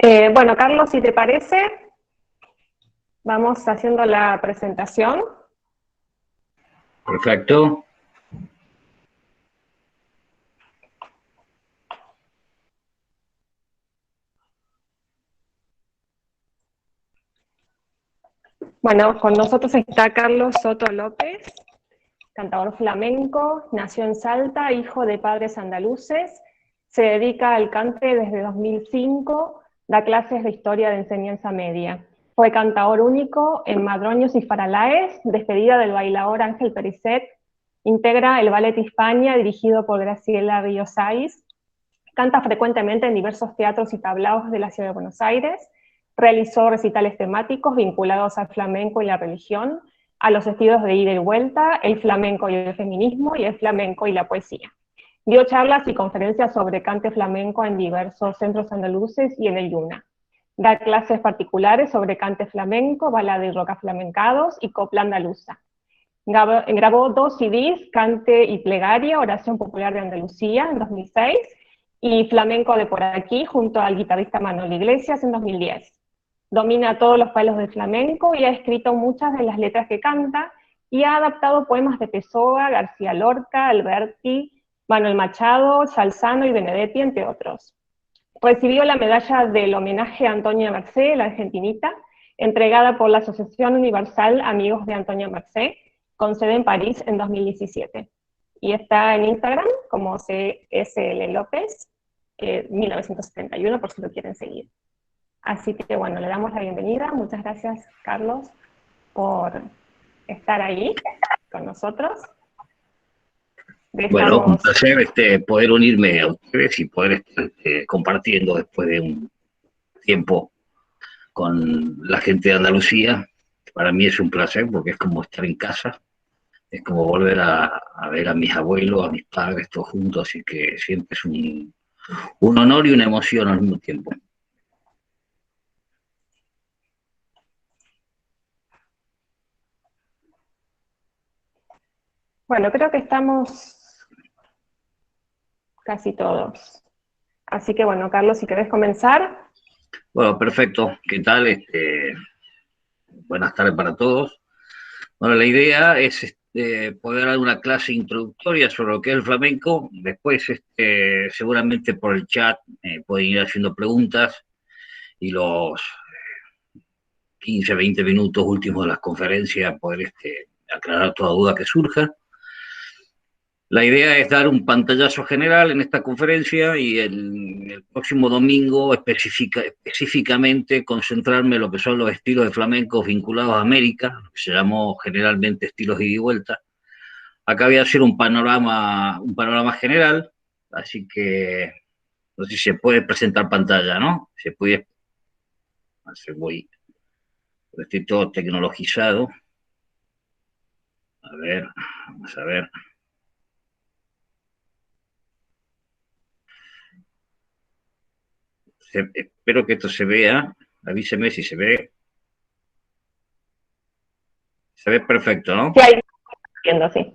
Bueno, Carlos, si te parece, vamos haciendo la presentación. Perfecto. Bueno, con nosotros está Carlos Soto López, cantador flamenco, nació en Salta, hijo de padres andaluces, se dedica al cante desde 2005, da clases de historia de enseñanza media. Fue cantador único en Madroños y Faralaes, despedida del bailaor Ángel Pericet, integra el Ballet Hispania dirigido por Graciela Ríos Saiz, canta frecuentemente en diversos teatros y tablaos de la ciudad de Buenos Aires, realizó recitales temáticos vinculados al flamenco y la religión, a los estilos de ida y vuelta, el flamenco y el feminismo, y el flamenco y la poesía. Dio charlas y conferencias sobre cante flamenco en diversos centros andaluces y en el Yuna. Da clases particulares sobre cante flamenco, balada y roca flamencados y copla andaluza. Grabó 2 CDs, Cante y Plegaria, Oración Popular de Andalucía, en 2006, y Flamenco de por aquí, junto al guitarrista Manuel Iglesias, en 2010. Domina todos los palos del flamenco y ha escrito muchas de las letras que canta, y ha adaptado poemas de Pessoa, García Lorca, Alberti, Manuel Machado, Salzano y Benedetti, entre otros. Recibió la medalla del homenaje a Antonia Mercé, la argentinita, entregada por la Asociación Universal Amigos de Antonia Mercé, con sede en París en 2017. Y está en Instagram como CSL López, 1971, por si lo quieren seguir. Así que bueno, le damos la bienvenida. Muchas gracias, Carlos, por estar ahí con nosotros. Bueno, un placer poder unirme a ustedes y poder estar compartiendo después de un tiempo con la gente de Andalucía. Para mí es un placer porque es como estar en casa, es como volver a ver a mis abuelos, a mis padres, todos juntos, así que siempre es un honor y una emoción al mismo tiempo. Bueno, creo que estamos casi todos. Así que bueno, Carlos, si querés comenzar. Bueno, perfecto. ¿Qué tal? Buenas tardes para todos. Bueno, la idea es poder dar una clase introductoria sobre lo que es el flamenco. Después, seguramente por el chat pueden ir haciendo preguntas y los 15, 20 minutos últimos de las conferencias poder aclarar toda duda que surja. La idea es dar un pantallazo general en esta conferencia y el próximo domingo específicamente concentrarme en lo que son los estilos de flamenco vinculados a América, lo que se llamó generalmente estilos ida y vuelta. Acá voy a hacer un panorama general, así que no sé si se puede presentar pantalla, ¿no? Se puede hacer, estoy todo tecnologizado. A ver, vamos a ver. Espero que esto se vea. Avíseme si se ve. Se ve perfecto, ¿no? Sí, ahí viendo, sí.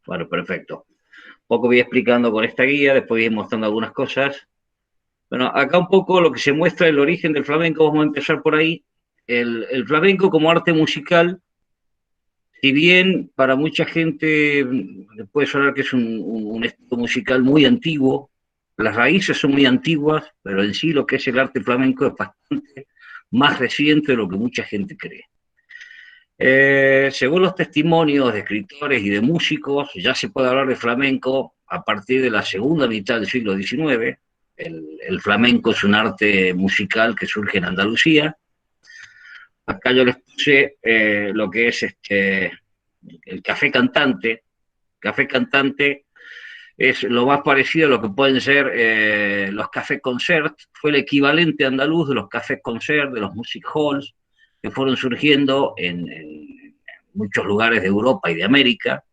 Bueno, perfecto. Un poco voy explicando con esta guía, después voy mostrando algunas cosas. Bueno, acá un poco lo que se muestra el origen del flamenco, vamos a empezar por ahí. El flamenco como arte musical, si bien para mucha gente le puede sonar que es un estilo musical muy antiguo, las raíces son muy antiguas, pero en sí lo que es el arte flamenco es bastante más reciente de lo que mucha gente cree. Según los testimonios de escritores y de músicos, ya se puede hablar de flamenco a partir de la segunda mitad del siglo XIX. El flamenco es un arte musical que surge en Andalucía. Acá yo les puse lo que es el café cantante. Café cantante es lo más parecido a lo que pueden ser los cafés concert. Fue el equivalente andaluz de los cafés concert, de los music halls, que fueron surgiendo en muchos lugares de Europa y de América,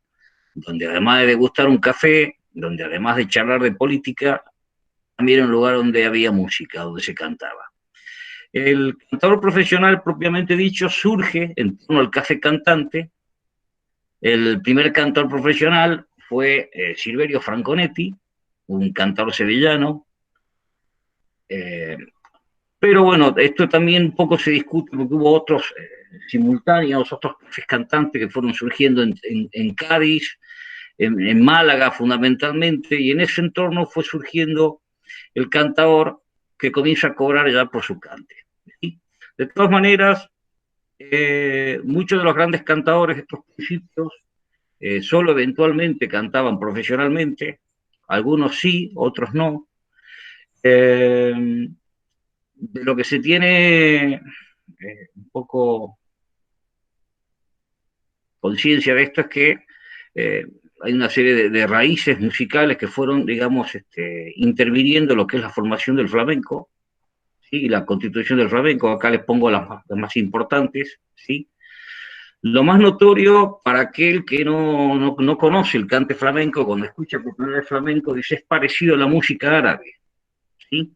donde además de degustar un café, donde además de charlar de política, también era un lugar donde había música, donde se cantaba. El cantador profesional propiamente dicho surge en torno al café cantante. El primer cantor profesional fue Silverio Franconetti, un cantador sevillano. Pero bueno, esto también un poco se discute porque hubo otros simultáneos, otros cantantes que fueron surgiendo en Cádiz, en Málaga fundamentalmente, y en ese entorno fue surgiendo el cantador que comienza a cobrar ya por su cante. ¿Sí? De todas maneras, muchos de los grandes cantadores de estos principios solo eventualmente cantaban profesionalmente, algunos sí, otros no. De lo que se tiene un poco conciencia de esto es que hay una serie de raíces musicales que fueron, digamos, interviniendo en lo que es la formación del flamenco, ¿sí? Y la constitución del flamenco. Acá les pongo las más importantes, ¿sí? Lo más notorio para aquel que no conoce el cante flamenco, cuando escucha por primera vez flamenco, dice es parecido a la música árabe, ¿sí?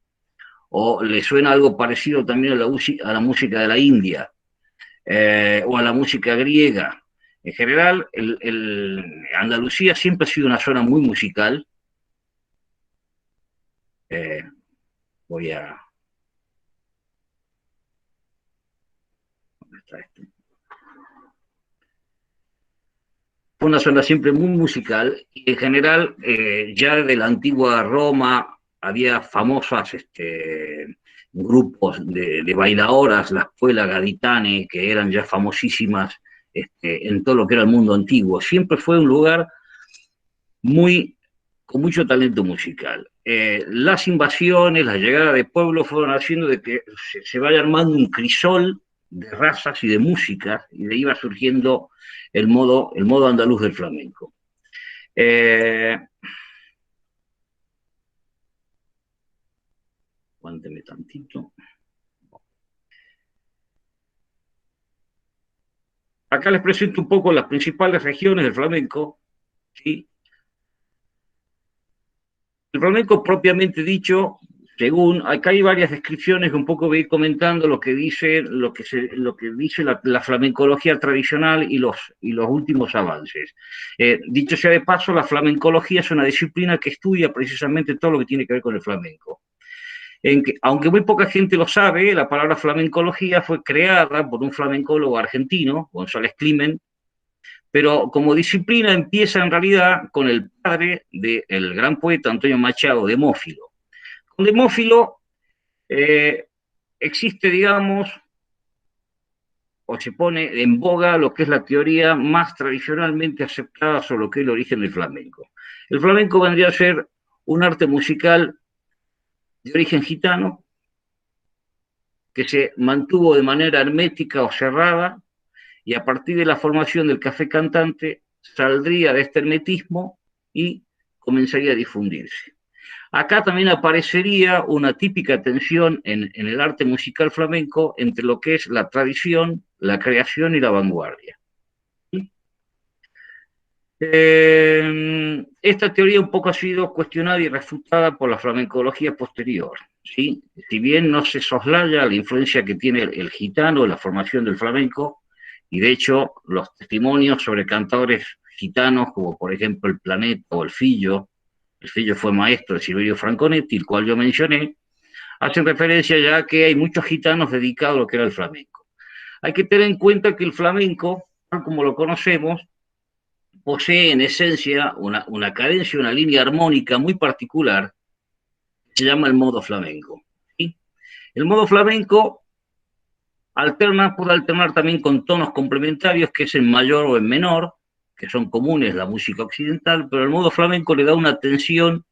O le suena algo parecido también a la música de la India, o a la música griega. En general, Andalucía siempre ha sido una zona muy musical. Eh, voy a... ¿Dónde está esto? Fue una zona siempre muy musical y en general ya de la antigua Roma había famosas grupos de bailadoras, la escuela gaditane, que eran ya famosísimas en todo lo que era el mundo antiguo. Siempre fue un lugar muy, con mucho talento musical. Las invasiones, la llegada de pueblos fueron haciendo de que se vaya armando un crisol de razas y de música, y de ahí iba surgiendo el modo andaluz del flamenco. Aguánteme tantito. Acá les presento un poco las principales regiones del flamenco, ¿sí? El flamenco propiamente dicho, según, acá hay varias descripciones que un poco voy comentando lo que dice, lo que dice la flamencología tradicional y los últimos avances. Dicho sea de paso, la flamencología es una disciplina que estudia precisamente todo lo que tiene que ver con el flamenco. Aunque muy poca gente lo sabe, la palabra flamencología fue creada por un flamencólogo argentino, González Climent, pero como disciplina empieza en realidad con el padre del gran poeta Antonio Machado, Demófilo. Con Demófilo existe, digamos, o se pone en boga lo que es la teoría más tradicionalmente aceptada sobre lo que es el origen del flamenco. El flamenco vendría a ser un arte musical de origen gitano que se mantuvo de manera hermética o cerrada, y a partir de la formación del café cantante saldría de este hermetismo y comenzaría a difundirse. Acá también aparecería una típica tensión en el arte musical flamenco entre lo que es la tradición, la creación y la vanguardia. Esta teoría un poco ha sido cuestionada y refutada por la flamencología posterior. ¿Sí? Si bien no se soslaya la influencia que tiene el gitano en la formación del flamenco, y de hecho los testimonios sobre cantadores gitanos, como por ejemplo el Planeta o el Fillo fue maestro de Silverio Franconetti, el cual yo mencioné, hacen referencia ya que hay muchos gitanos dedicados a lo que era el flamenco. Hay que tener en cuenta que el flamenco, tal como lo conocemos, posee en esencia una cadencia, una línea armónica muy particular, que se llama el modo flamenco. ¿Sí? El modo flamenco puede alternar también con tonos complementarios, que es en mayor o en menor, que son comunes a la música occidental, pero el modo flamenco le da una tensión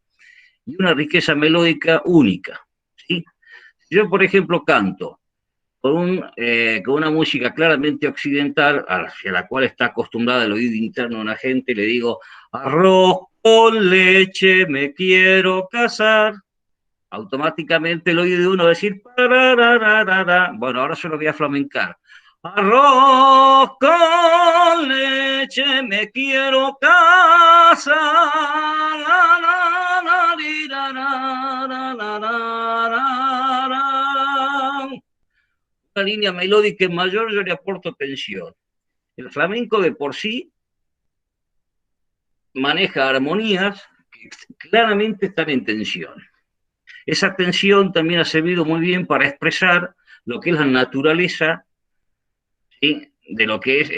y una riqueza melódica única. ¿Sí? Si yo, por ejemplo, canto con una música claramente occidental, hacia la cual está acostumbrada el oído interno de una gente, le digo, arroz con leche, me quiero casar. Automáticamente el oído de uno va a decir, pararararara. Bueno, ahora se lo voy a flamencar. Arroz con leche, me quiero casar. La, la, la, li, la, la, la, la, la, una línea melódica en mayor, yo le aporto tensión. El flamenco de por sí maneja armonías que claramente están en tensión. Esa tensión también ha servido muy bien para expresar lo que es la naturaleza, ¿sí?, de lo que es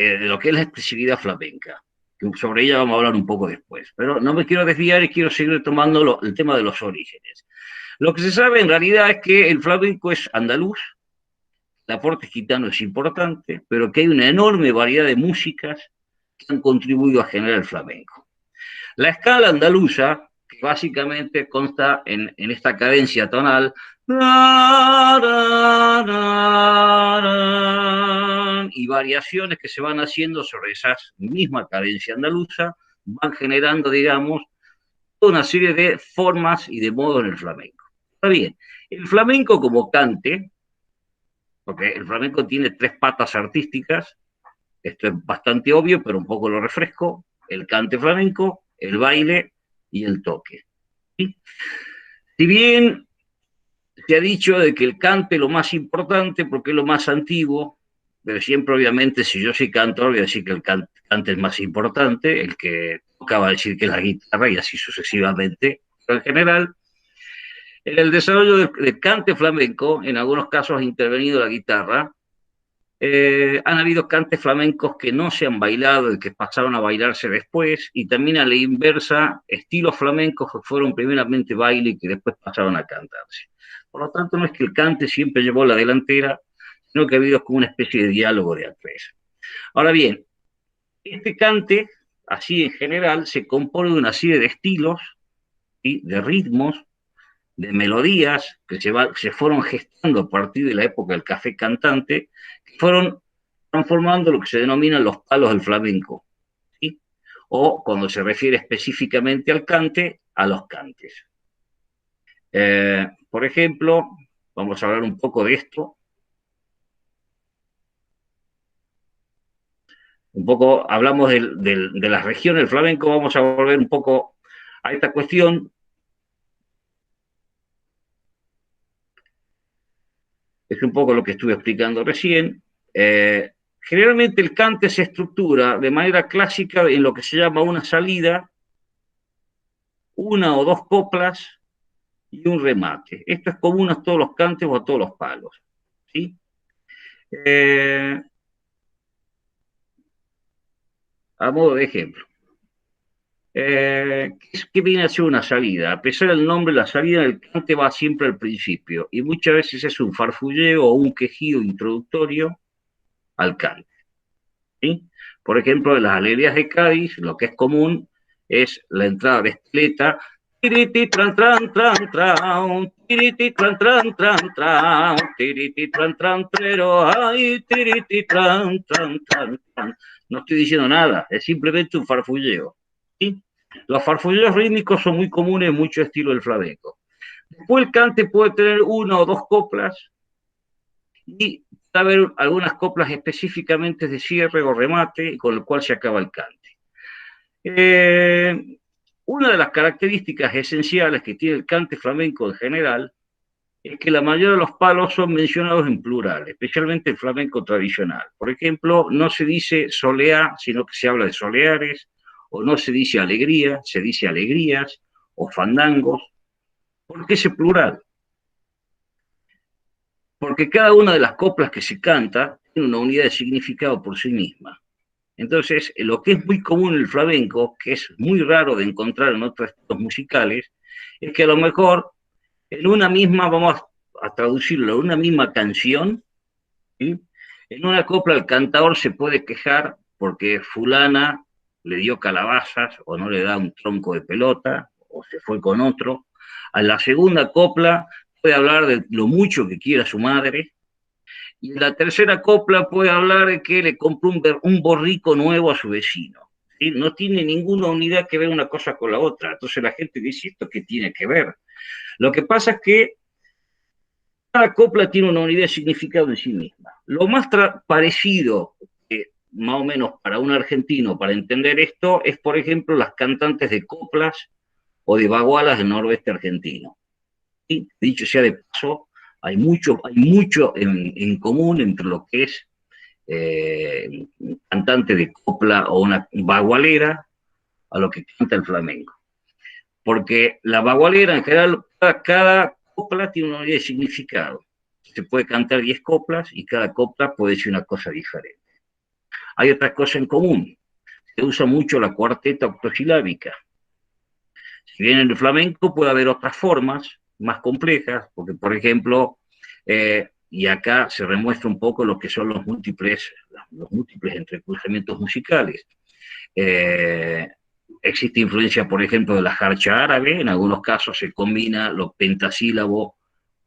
la expresividad flamenca. Sobre ella vamos a hablar un poco después. Pero no me quiero desviar y quiero seguir tomando el tema de los orígenes. Lo que se sabe en realidad es que el flamenco es andaluz, el aporte gitano es importante, pero que hay una enorme variedad de músicas que han contribuido a generar el flamenco. La escala andaluza, que básicamente consta en esta cadencia tonal, y variaciones que se van haciendo sobre esa misma cadencia andaluza, van generando, digamos, toda una serie de formas y de modos en el flamenco. Está bien, el flamenco como cante, porque el flamenco tiene tres patas artísticas, esto es bastante obvio, pero un poco lo refresco: el cante flamenco, el baile y el toque. ¿Sí? Si bien se ha dicho de que el cante es lo más importante porque es lo más antiguo, pero siempre obviamente si yo soy cantor voy a decir que el cante es más importante, el que toca va a decir que es la guitarra y así sucesivamente. Pero en general, en el desarrollo del cante flamenco, en algunos casos ha intervenido la guitarra. Han habido cantes flamencos que no se han bailado y que pasaron a bailarse después, y también a la inversa, estilos flamencos que fueron primeramente baile y que después pasaron a cantarse. Por lo tanto, no es que el cante siempre llevó la delantera, sino que ha habido como una especie de diálogo de actores. Ahora bien, este cante, así en general, se compone de una serie de estilos, ¿sí?, de ritmos, de melodías que se fueron gestando a partir de la época del café cantante, que fueron transformando lo que se denominan los palos del flamenco, ¿sí?, o cuando se refiere específicamente al cante, a los cantes. Por ejemplo, vamos a hablar un poco de esto. Un poco hablamos de las regiones del flamenco, vamos a volver un poco a esta cuestión. Es un poco lo que estuve explicando recién. Generalmente el cante se estructura de manera clásica en lo que se llama una salida, una o dos coplas y un remate. Esto es común a todos los cantes o a todos los palos, ¿sí? A modo de ejemplo, ¿qué viene a ser una salida? A pesar del nombre, la salida del cante va siempre al principio y muchas veces es un farfulleo o un quejido introductorio al cante, ¿sí? Por ejemplo, en las alegrías de Cádiz, lo que es común es la entrada de esteleta, tiriti tran tran tran tran, tiriti tran tran tran tran, tiriti tran tran trero, ay, tiriti tran tran tran tran. No estoy diciendo nada, es simplemente un farfulleo, ¿sí? Los farfulleos rítmicos son muy comunes en muchos estilos del flamenco. Después el cante puede tener una o dos coplas y haber algunas coplas específicamente de cierre o remate, con el cual se acaba el cante. Una de las características esenciales que tiene el cante flamenco en general es que la mayoría de los palos son mencionados en plural, especialmente el flamenco tradicional. Por ejemplo, no se dice soleá, sino que se habla de soleares, o no se dice alegría, se dice alegrías, o fandangos. ¿Por qué ese plural? Porque cada una de las coplas que se canta tiene una unidad de significado por sí misma. Entonces, lo que es muy común en el flamenco, que es muy raro de encontrar en otros estilos musicales, es que a lo mejor en una misma, vamos a traducirlo, en una misma canción, ¿sí?, en una copla el cantador se puede quejar porque fulana le dio calabazas o no le da un tronco de pelota o se fue con otro. A la segunda copla puede hablar de lo mucho que quiere a su madre, y en la tercera copla puede hablar de que le compró un borrico nuevo a su vecino, ¿sí? No tiene ninguna unidad que ver una cosa con la otra. Entonces la gente dice, ¿esto qué tiene que ver? Lo que pasa es que cada copla tiene una unidad de significado en sí misma. Lo más parecido, más o menos para un argentino, para entender esto, es, por ejemplo, las cantantes de coplas o de bagualas del noroeste argentino. Y, dicho sea de paso, hay mucho en común entre lo que es un cantante de copla o una bagualera a lo que canta el flamenco. Porque la bagualera, en general, cada copla tiene una unidad de significado. Se puede cantar 10 coplas y cada copla puede decir una cosa diferente. Hay otra cosa en común. Se usa mucho la cuarteta octosilábica. Si bien en el flamenco puede haber otras formas más complejas, porque por ejemplo, y acá se remuestra un poco lo que son los múltiples entrecruzamientos musicales. Existe influencia, por ejemplo, de la jarcha árabe. En algunos casos se combina lo pentasílabo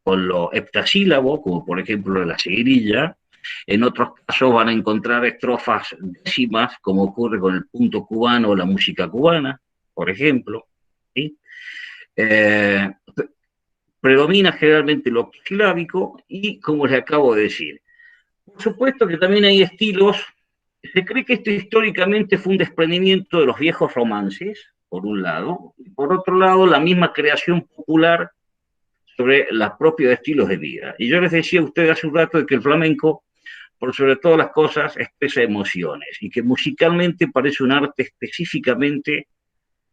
con lo heptasílabo, como por ejemplo la seguirilla. En otros casos van a encontrar estrofas décimas, como ocurre con el punto cubano o la música cubana, por ejemplo. ¿Sí? Predomina generalmente lo octosilábico y, como les acabo de decir, por supuesto que también hay estilos. Se cree que esto históricamente fue un desprendimiento de los viejos romances, por un lado, y por otro lado, la misma creación popular sobre los propios estilos de vida. Y yo les decía a ustedes hace un rato de que el flamenco, por sobre todas las cosas, expresa emociones y que musicalmente parece un arte específicamente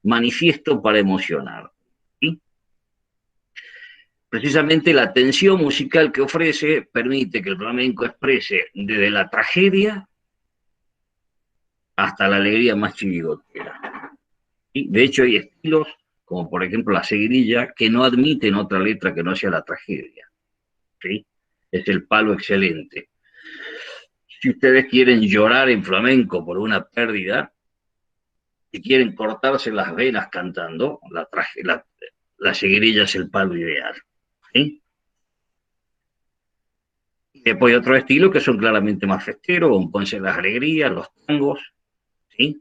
manifiesto para emocionar. ¿Sí? Precisamente la tensión musical que ofrece permite que el flamenco exprese desde la tragedia hasta la alegría más chirigotera. ¿Sí? De hecho, hay estilos, como por ejemplo la seguirilla, que no admiten otra letra que no sea la tragedia. ¿Sí? Es el palo excelente. Si ustedes quieren llorar en flamenco por una pérdida, si quieren cortarse las venas cantando, la seguirilla es el palo ideal. ¿Sí? Y después hay otros estilos que son claramente más festeros, como pueden ser las alegrías, los tangos. ¿Sí?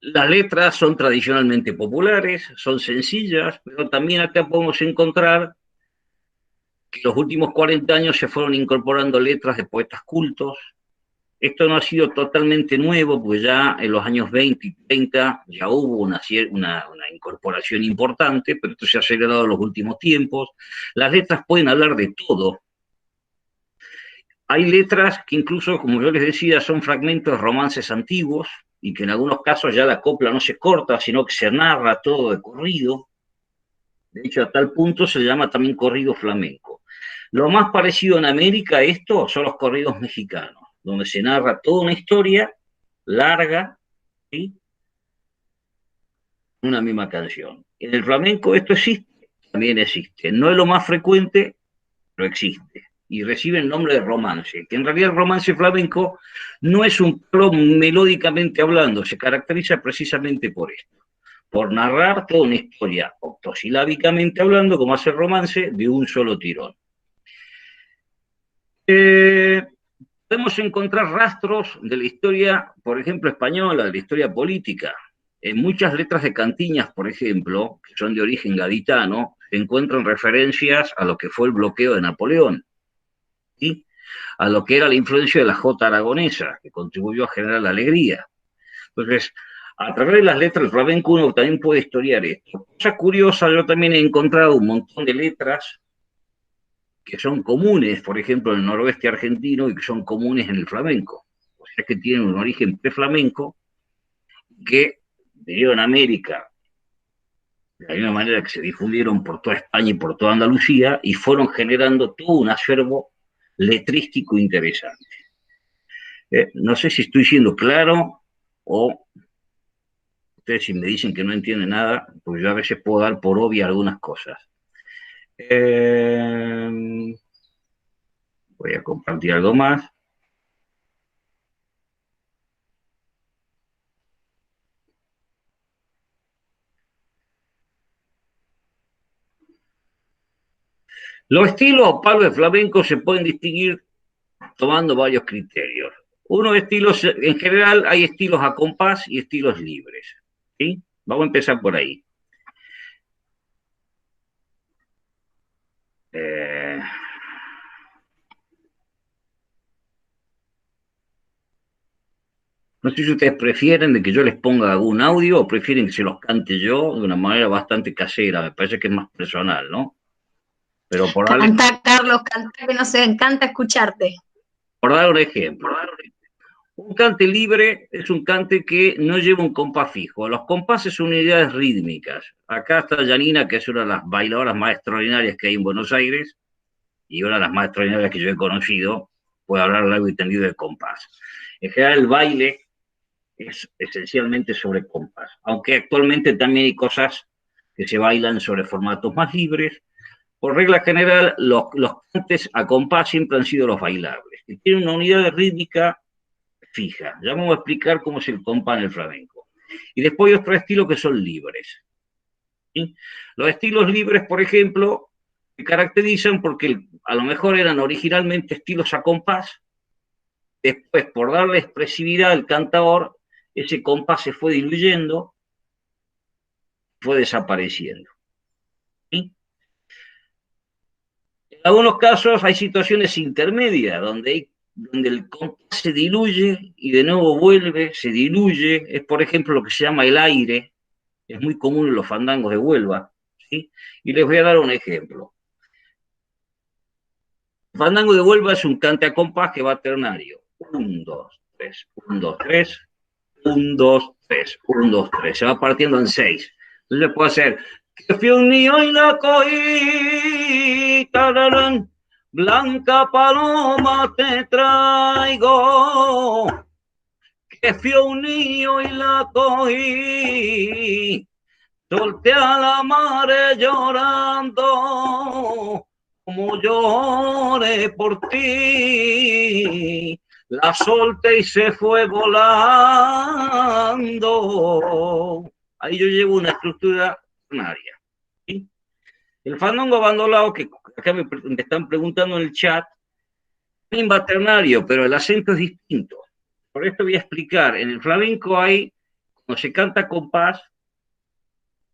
Las letras son tradicionalmente populares, son sencillas, pero también acá podemos encontrar que los últimos 40 años se fueron incorporando letras de poetas cultos. Esto no ha sido totalmente nuevo, porque ya en los años 20 y 30 ya hubo una incorporación importante, pero esto se ha acelerado en los últimos tiempos. Las letras pueden hablar de todo. Hay letras que incluso, como yo les decía, son fragmentos de romances antiguos y que en algunos casos ya la copla no se corta, sino que se narra todo de corrido. De hecho, a tal punto se llama también corrido flamenco. Lo más parecido en América a esto son los corridos mexicanos, donde se narra toda una historia larga, ¿sí? Una misma canción. En el flamenco esto existe, también existe. No es lo más frecuente, pero existe. Y recibe el nombre de romance, que en realidad el romance flamenco no es un pro melódicamente hablando, se caracteriza precisamente por esto, por narrar toda una historia octosilábicamente hablando, como hace el romance, de un solo tirón. Podemos encontrar rastros de la historia, por ejemplo, española, de la historia política. En muchas letras de cantiñas, por ejemplo, que son de origen gaditano, se encuentran referencias a lo que fue el bloqueo de Napoleón, ¿sí? A lo que era la influencia de la jota aragonesa, que contribuyó a generar la alegría. Entonces, a través de las letras del flamenco uno también puede historiar esto. Cosa curiosa, yo también he encontrado un montón de letras que son comunes, por ejemplo, en el noroeste argentino y que son comunes en el flamenco. O sea que tienen un origen preflamenco que vinieron a América de la misma manera que se difundieron por toda España y por toda Andalucía y fueron generando todo un acervo letrístico interesante. No sé si estoy siendo claro o ustedes si me dicen que no entienden nada, pues yo a veces puedo dar por obvia algunas cosas. Voy a compartir algo más. Los estilos o palos de flamenco se pueden distinguir tomando varios criterios. Unos estilos, en general, hay estilos a compás y estilos libres. ¿Sí? Vamos a empezar por ahí. No sé si ustedes prefieren de que yo les ponga algún audio o prefieren que se los cante yo de una manera bastante casera. Me parece que es más personal, ¿no? Pero canta, Carlos, canta, que nos encanta escucharte. Por dar un ejemplo. Un cante libre es un cante que no lleva un compás fijo. Los compases son unidades rítmicas. Acá está Janina, que es una de las bailadoras más extraordinarias que hay en Buenos Aires, y una de las más extraordinarias que yo he conocido, puede hablar largo y tendido del compás. En general, el baile es esencialmente sobre compás, aunque actualmente también hay cosas que se bailan sobre formatos más libres. Por regla general, los cantes a compás siempre han sido los bailables, que tienen una unidad rítmica fija. Ya vamos a explicar cómo es el compás en el flamenco. Y después hay otros estilos que son libres. ¿Sí? Los estilos libres, por ejemplo, se caracterizan porque a lo mejor eran originalmente estilos a compás, después por darle expresividad al cantador, ese compás se fue diluyendo, fue desapareciendo. ¿Sí? En algunos casos hay situaciones intermedias donde el compás se diluye y de nuevo vuelve, se diluye. Es, por ejemplo, lo que se llama el aire. Es muy común en los fandangos de Huelva. ¿Sí? Y les voy a dar un ejemplo. El fandango de Huelva es un cante a compás que va ternario. 1, 2, 3, 1, 2, 3, 1, 2, 3, 1, 2, 3. Se va partiendo en 6. Entonces puedo hacer que fui un niño y la cogí, tararán, blanca paloma te traigo, que fui un niño y la cogí, solté a la madre llorando, como lloré por ti, la solté y se fue volando. Ahí yo llevo una estructura ternaria. ¿Sí? El fandango abandonado, que acá me están preguntando en el chat, también va ternario, pero el acento es distinto. Por esto voy a explicar. En el flamenco hay, cuando se canta compás,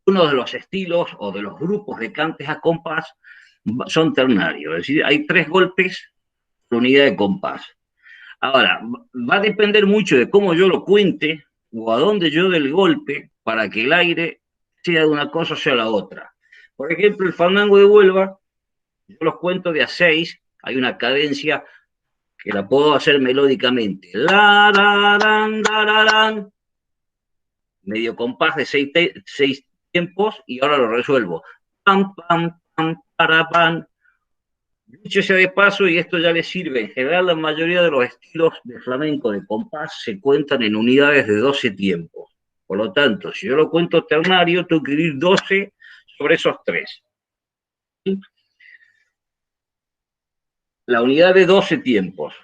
uno de los estilos o de los grupos de cantes a compás son ternarios. Es decir, hay 3 golpes por unidad de compás. Ahora, va a depender mucho de cómo yo lo cuente o a dónde yo dé el golpe para que el aire sea de una cosa o sea la otra. Por ejemplo, el fandango de Huelva, yo los cuento de a 6, hay una cadencia que la puedo hacer melódicamente. La, la, la, la, medio compás de 6 tiempos y ahora lo resuelvo. Pam, pam, pam, para, pam. Dicho sea de paso, y esto ya le sirve, en general la mayoría de los estilos de flamenco de compás se cuentan en unidades de 12 tiempos. Por lo tanto, si yo lo cuento ternario, tengo que ir 12 sobre esos 3. ¿Sí? La unidad de 12 tiempos.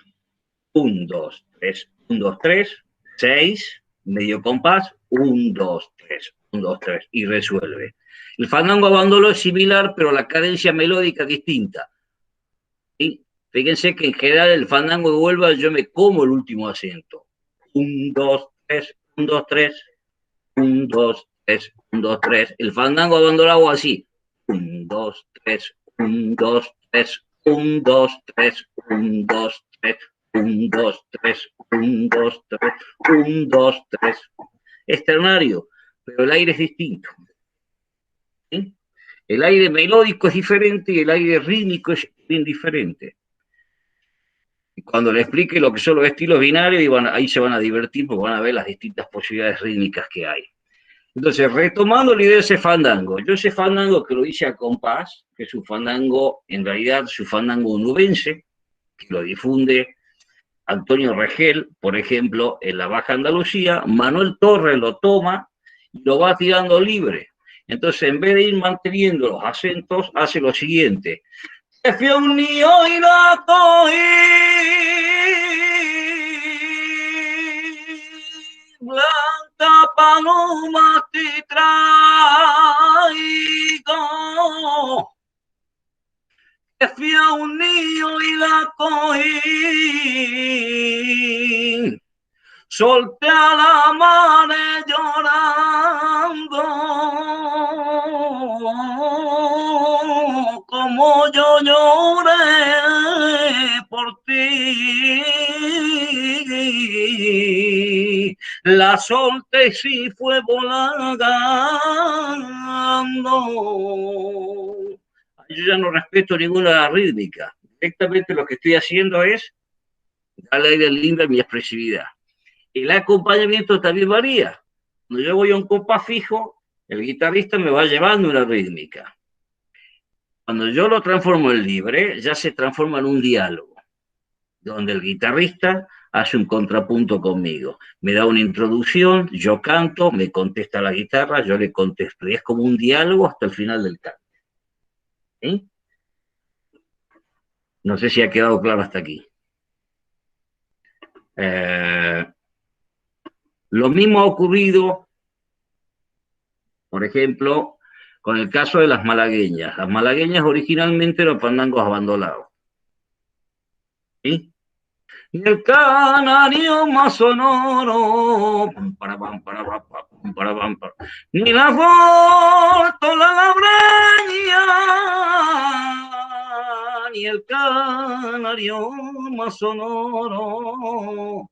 1, 2, 3, 1, 2, 3, 6, medio compás, 1, 2, 3, 1, 2, 3, y resuelve. El fandango abandonó es similar, pero la cadencia melódica es distinta. ¿Sí? Fíjense que en general el fandango de Huelva yo me como el último acento. 1, 2, 3, 1, 2, 3, 1, 2, 3, 1, 2, 3. El fandango abandonado así. 1, 2, 3, 1, 2, 3, 1, 2, 3, 1, 2, 3, 1, 2, 3, 1, 2, 3, 1, 2, 3. Es ternario, pero el aire es distinto. ¿Sí? El aire melódico es diferente y el aire rítmico es bien diferente. Y cuando le explique lo que son los estilos binarios, ahí se van a divertir porque van a ver las distintas posibilidades rítmicas que hay. Entonces, retomando la idea de ese fandango, yo ese fandango que lo hice a compás, que es un fandango, en realidad, su fandango onubense, que lo difunde Antonio Regel, por ejemplo, en la Baja Andalucía, Manuel Torres lo toma y lo va tirando libre. Entonces, en vez de ir manteniendo los acentos, hace lo siguiente. Que fui un niño y la cogí, blanca paloma te traigo. Que fui a un niño y la cogí, solté a la madre llorando, como yo lloré por ti, la solté y sí fue volando. Yo ya no respeto ninguna rítmica. Directamente lo que estoy haciendo es darle aire libre a mi expresividad. El acompañamiento también varía. Cuando yo voy a un compás fijo, el guitarrista me va llevando una rítmica. Cuando yo lo transformo en libre, ya se transforma en un diálogo, donde el guitarrista hace un contrapunto conmigo. Me da una introducción, yo canto, me contesta la guitarra, yo le contesto. Y es como un diálogo hasta el final del canto. ¿Sí? No sé si ha quedado claro hasta aquí. Lo mismo ha ocurrido, por ejemplo, con el caso de las malagueñas. Las malagueñas originalmente eran fandangos abandonados. ¿Sí? Y el canario más sonoro, ni la foto la labreña, ni el canario más sonoro.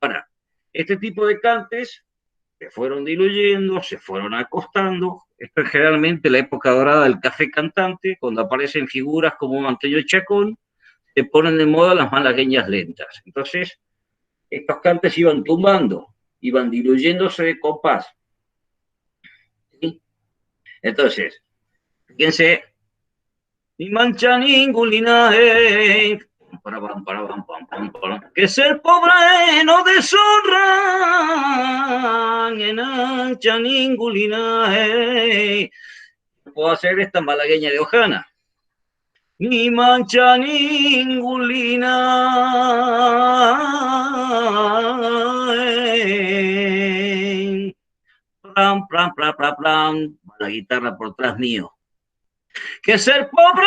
Ahora, este tipo de cantes se fueron diluyendo, se fueron acostando. Esto es generalmente la época dorada del café cantante, cuando aparecen figuras como Antonio Chacón, se ponen de moda las malagueñas lentas. Entonces, estos cantes iban tumbando, iban diluyéndose de compás. ¿Sí? Entonces, fíjense, ni mancha ningún linaje, que ser pobre no deshonra, ni mancha ningún linaje. Puedo hacer esta malagueña de Ojana. Ni mancha ningún linaje. Plam, plam, plam, plam, plam. La guitarra por atrás mío. Que ser pobre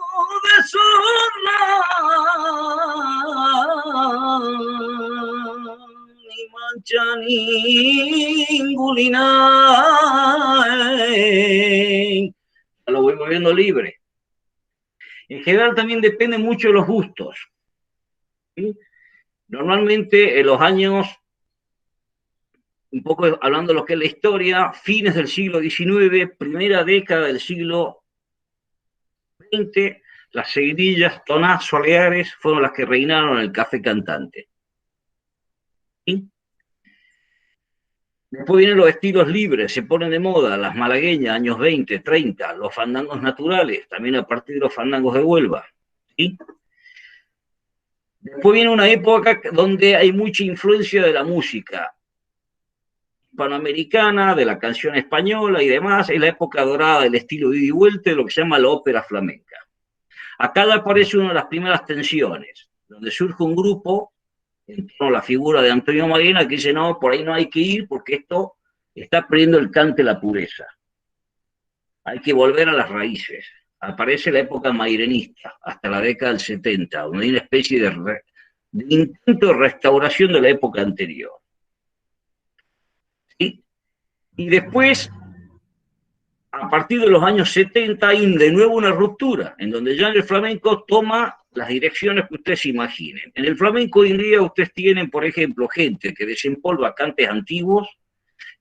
no deshonra, ni mancha ningún linaje. Lo voy volviendo libre. En general también depende mucho de los gustos. ¿Sí? Normalmente en los años, un poco hablando de lo que es la historia, fines del siglo XIX, primera década del siglo XX, las seguidillas tonás soleares fueron las que reinaron en el café cantante. ¿Sí? Después vienen los estilos libres, se ponen de moda las malagueñas, años 20, 30, los fandangos naturales, también a partir de los fandangos de Huelva. ¿Sí? Después viene una época donde hay mucha influencia de la música hispanoamericana, de la canción española y demás, es la época dorada del estilo de ida y vuelta, de lo que se llama la ópera flamenca. Acá aparece una de las primeras tensiones, donde surge un grupo en torno a la figura de Antonio Mairena que dice, no, por ahí no hay que ir porque esto está perdiendo el cante la pureza. Hay que volver a las raíces. Aparece la época mairenista, hasta la década del 70, donde hay una especie de intento de restauración de la época anterior. ¿Sí? Y después, a partir de los años 70, hay de nuevo una ruptura, en donde ya el flamenco toma las direcciones que ustedes imaginen. En el flamenco hoy en día ustedes tienen, por ejemplo, gente que desempolva cantes antiguos,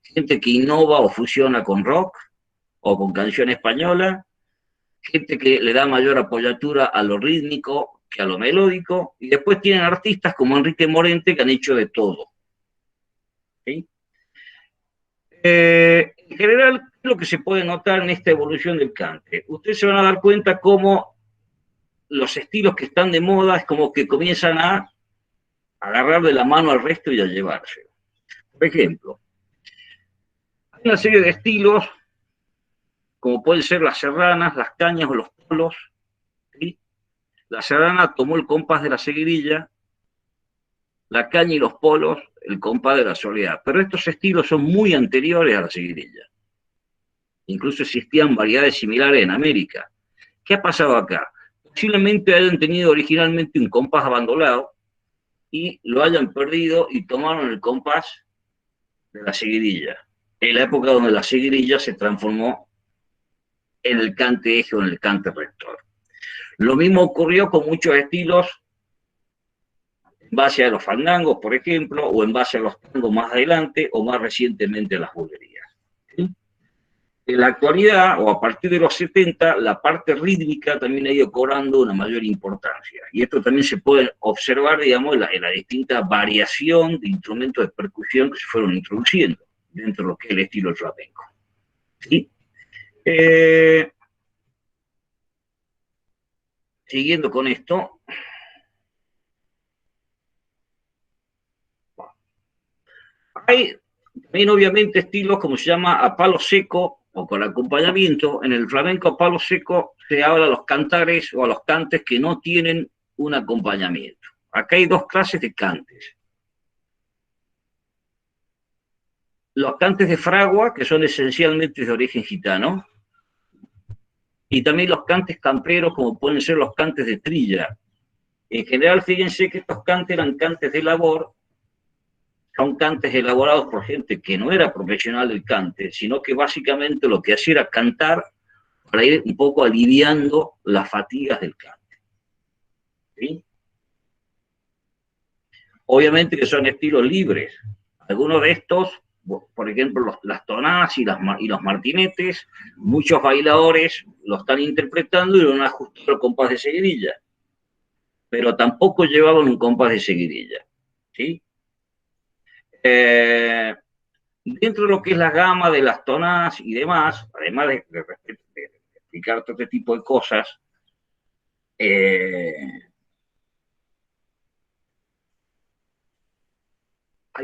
gente que innova o fusiona con rock o con canción española, gente que le da mayor apoyatura a lo rítmico que a lo melódico, y después tienen artistas como Enrique Morente que han hecho de todo. ¿Sí? En general, ¿qué es lo que se puede notar en esta evolución del cante? Ustedes se van a dar cuenta cómo los estilos que están de moda es como que comienzan a agarrar de la mano al resto y a llevárselo. Por ejemplo, hay una serie de estilos, como pueden ser las serranas, las cañas o los polos. ¿Sí? La serrana tomó el compás de la seguidilla, la caña y los polos el compás de la soledad. Pero estos estilos son muy anteriores a la seguidilla. Incluso existían variedades similares en América. ¿Qué ha pasado acá? Posiblemente hayan tenido originalmente un compás abandonado y lo hayan perdido y tomaron el compás de la seguidilla. En la época donde la seguidilla se transformó en el cante eje o en el cante rector. Lo mismo ocurrió con muchos estilos en base a los fandangos, por ejemplo, o en base a los tangos más adelante, o más recientemente a las bulerías. ¿Sí? En la actualidad, o a partir de los 70, la parte rítmica también ha ido cobrando una mayor importancia. Y esto también se puede observar, digamos, en la distinta variación de instrumentos de percusión que se fueron introduciendo dentro de lo que es el estilo del flamenco. ¿Sí? Siguiendo con esto, hay también obviamente estilos como se llama a palo seco o con acompañamiento. En el flamenco a palo seco se habla a los cantares o a los cantes que no tienen un acompañamiento. Acá hay dos clases de cantes. Los cantes de fragua, que son esencialmente de origen gitano, y también los cantes camperos, como pueden ser los cantes de trilla. En general, fíjense que estos cantes eran cantes de labor, son cantes elaborados por gente que no era profesional del cante, sino que básicamente lo que hacía era cantar para ir un poco aliviando las fatigas del cante. ¿Sí? Obviamente que son estilos libres. Algunos de estos, por ejemplo, las tonadas y los martinetes, muchos bailadores lo están interpretando y lo han ajustado al compás de seguidilla, pero tampoco llevaban un compás de seguidilla. ¿Sí? Dentro de lo que es la gama de las tonadas y demás, además de explicar todo este tipo de cosas, hay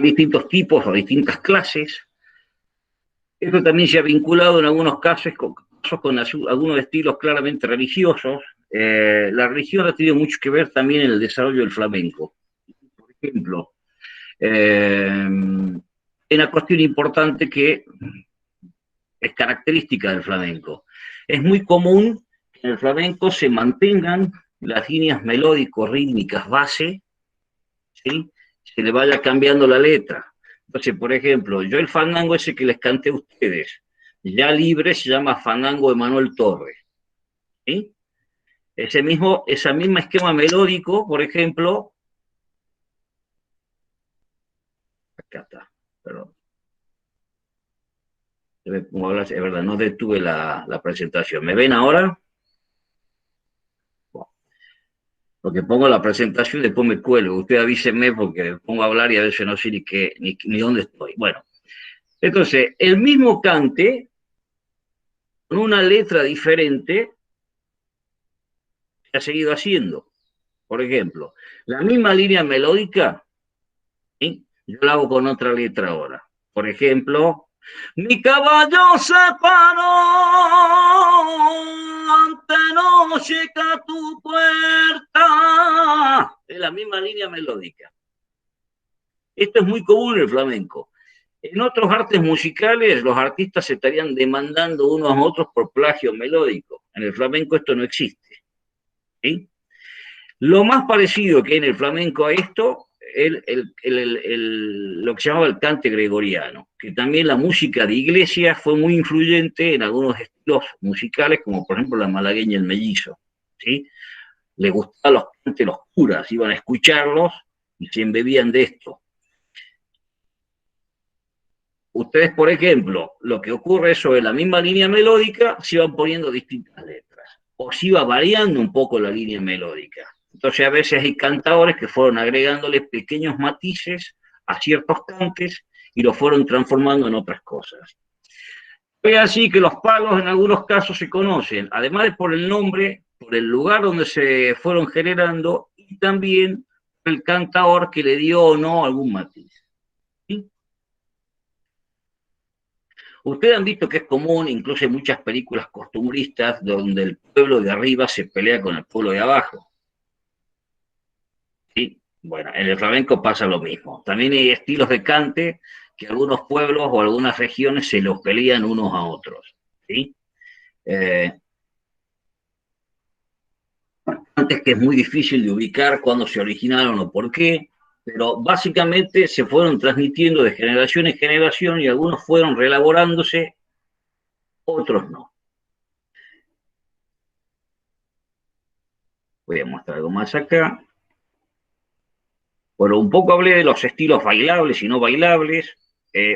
distintos tipos o distintas clases. Esto también se ha vinculado en algunos casos con algunos estilos claramente religiosos. La religión ha tenido mucho que ver también en el desarrollo del flamenco. Por ejemplo, una cuestión importante que es característica del flamenco. Es muy común que en el flamenco se mantengan las líneas melódico-rítmicas base, ¿sí? Se le vaya cambiando la letra. Entonces, por ejemplo, yo el fandango ese que les canté a ustedes, ya libre se llama fandango de Manuel Torres. ¿Sí? Ese mismo esquema melódico, por ejemplo, acá está, perdón. Es verdad, no detuve la presentación. ¿Me ven ahora? Porque pongo la presentación y después me cuelgo. Usted avíseme porque pongo a hablar y a veces no sé ni dónde estoy. Bueno, entonces, el mismo cante, con una letra diferente, se ha seguido haciendo. Por ejemplo, la misma línea melódica, ¿sí? Yo la hago con otra letra ahora. Por ejemplo, mi caballo se paró ante noche a tu puerta. Es la misma línea melódica. Esto es muy común en el flamenco. En otros artes musicales, los artistas se estarían demandando unos a otros por plagio melódico. En el flamenco esto no existe. ¿Sí? Lo más parecido que hay en el flamenco a esto lo que se llamaba el cante gregoriano, que también la música de iglesia fue muy influyente en algunos estilos musicales, como por ejemplo la malagueña y el mellizo. ¿Sí? Les gustaban los cantes, los curas, iban a escucharlos y se embebían de esto. Ustedes, por ejemplo, lo que ocurre es sobre la misma línea melódica, se iban poniendo distintas letras, o se iba variando un poco la línea melódica. Entonces, a veces hay cantadores que fueron agregándole pequeños matices a ciertos cantes y los fueron transformando en otras cosas. Es así que los palos en algunos casos se conocen, además de por el nombre, por el lugar donde se fueron generando y también por el cantador que le dio o no algún matiz. ¿Sí? Ustedes han visto que es común, incluso en muchas películas costumbristas, donde el pueblo de arriba se pelea con el pueblo de abajo. ¿Sí? Bueno, en el flamenco pasa lo mismo. También hay estilos de cante que algunos pueblos o algunas regiones se los pelean unos a otros. ¿Sí? Cantes que es muy difícil de ubicar cuándo se originaron o por qué, pero básicamente se fueron transmitiendo de generación en generación y algunos fueron reelaborándose, otros no. Voy a mostrar algo más acá. Bueno, un poco hablé de los estilos bailables y no bailables.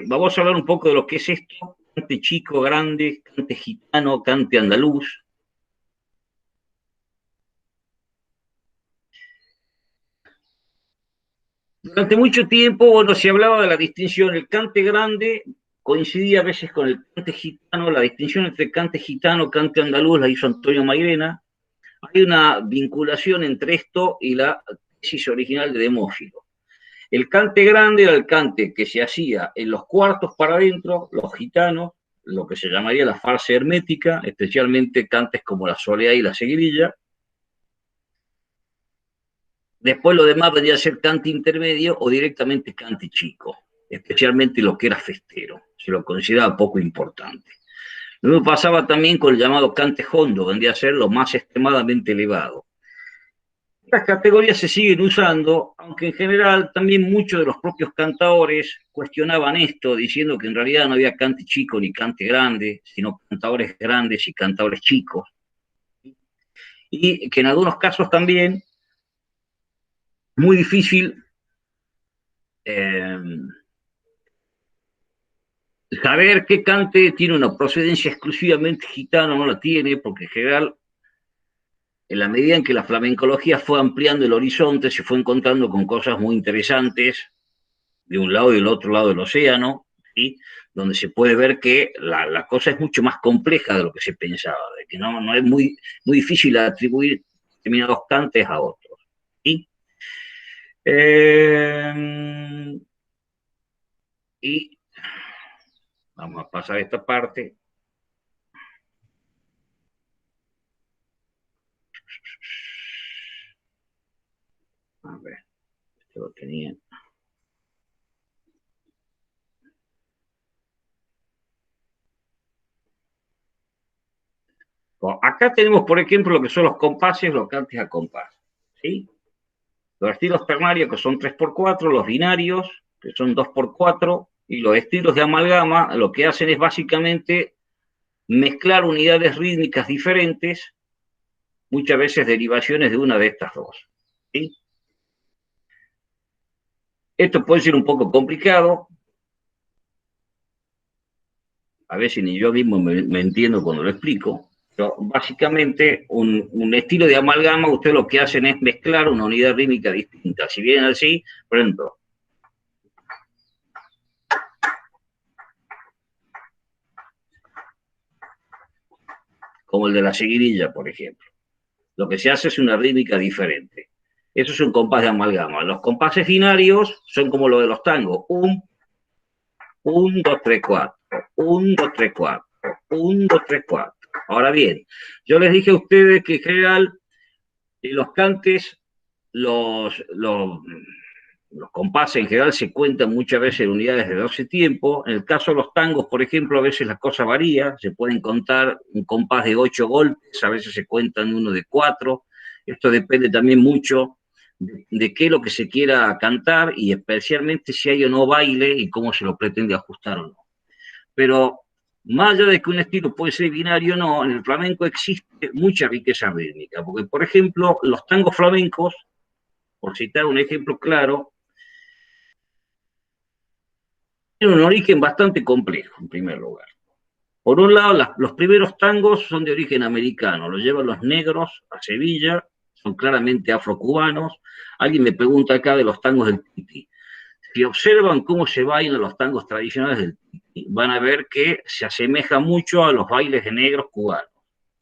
Vamos a hablar un poco de lo que es esto, cante chico, grande, cante gitano, cante andaluz. Durante mucho tiempo, bueno, se hablaba de la distinción, el cante grande coincidía a veces con el cante gitano, la distinción entre cante gitano, cante andaluz la hizo Antonio Mairena. Hay una vinculación entre esto y la tesis original de Demófilo. El cante grande era el cante que se hacía en los cuartos para adentro, los gitanos, lo que se llamaría la farsa hermética, especialmente cantes como la soleá y la seguirilla. Después lo demás vendría a ser cante intermedio o directamente cante chico, especialmente lo que era festero. Se lo consideraba poco importante. Luego pasaba también con el llamado cante hondo, vendría a ser lo más extremadamente elevado. Estas categorías se siguen usando, aunque en general también muchos de los propios cantadores cuestionaban esto, diciendo que en realidad no había cante chico ni cante grande, sino cantadores grandes y cantadores chicos. Y que en algunos casos también muy difícil saber qué cante tiene una procedencia exclusivamente gitana o no la tiene, porque en general, en la medida en que la flamencología fue ampliando el horizonte, se fue encontrando con cosas muy interesantes de un lado y del otro lado del océano, ¿sí? Donde se puede ver que la cosa es mucho más compleja de lo que se pensaba, de que no es muy difícil atribuir determinados cantes a otros. ¿Sí? Y vamos a pasar esta parte. A ver, esto lo tenía. Acá tenemos, por ejemplo, lo que son los compases, los cantes a compás. ¿Sí? Los estilos ternarios, que son 3x4, los binarios, que son 2x4, y los estilos de amalgama, lo que hacen es básicamente mezclar unidades rítmicas diferentes, muchas veces derivaciones de una de estas dos. ¿Sí? Esto puede ser un poco complicado, a veces ni yo mismo me entiendo cuando lo explico, pero básicamente un estilo de amalgama, ustedes lo que hacen es mezclar una unidad rítmica distinta. Si vienen así, por ejemplo, como el de la seguirilla, por ejemplo. Lo que se hace es una rítmica diferente. Eso es un compás de amalgama. Los compases binarios son como lo de los tangos. 1, 2, 3, 4. 1, 2, 3, 4. 1, 2, 3, 4. Ahora bien, yo les dije a ustedes que en general los cantes, los compases en general se cuentan muchas veces en unidades de 12 tiempos. En el caso de los tangos, por ejemplo, a veces la cosa varía. Se pueden contar un compás de 8 golpes, a veces se cuentan uno de 4. Esto depende también mucho de qué es lo que se quiera cantar y especialmente si hay o no baile y cómo se lo pretende ajustar o no. Pero más allá de que un estilo puede ser binario o no, en el flamenco existe mucha riqueza rítmica, porque por ejemplo los tangos flamencos, por citar un ejemplo claro, tiene un origen bastante complejo, en primer lugar. Por un lado, los primeros tangos son de origen americano, los llevan los negros a Sevilla, son claramente afrocubanos. Alguien me pregunta acá de los tangos del Titi. Si observan cómo se bailan los tangos tradicionales del Titi, van a ver que se asemeja mucho a los bailes de negros cubanos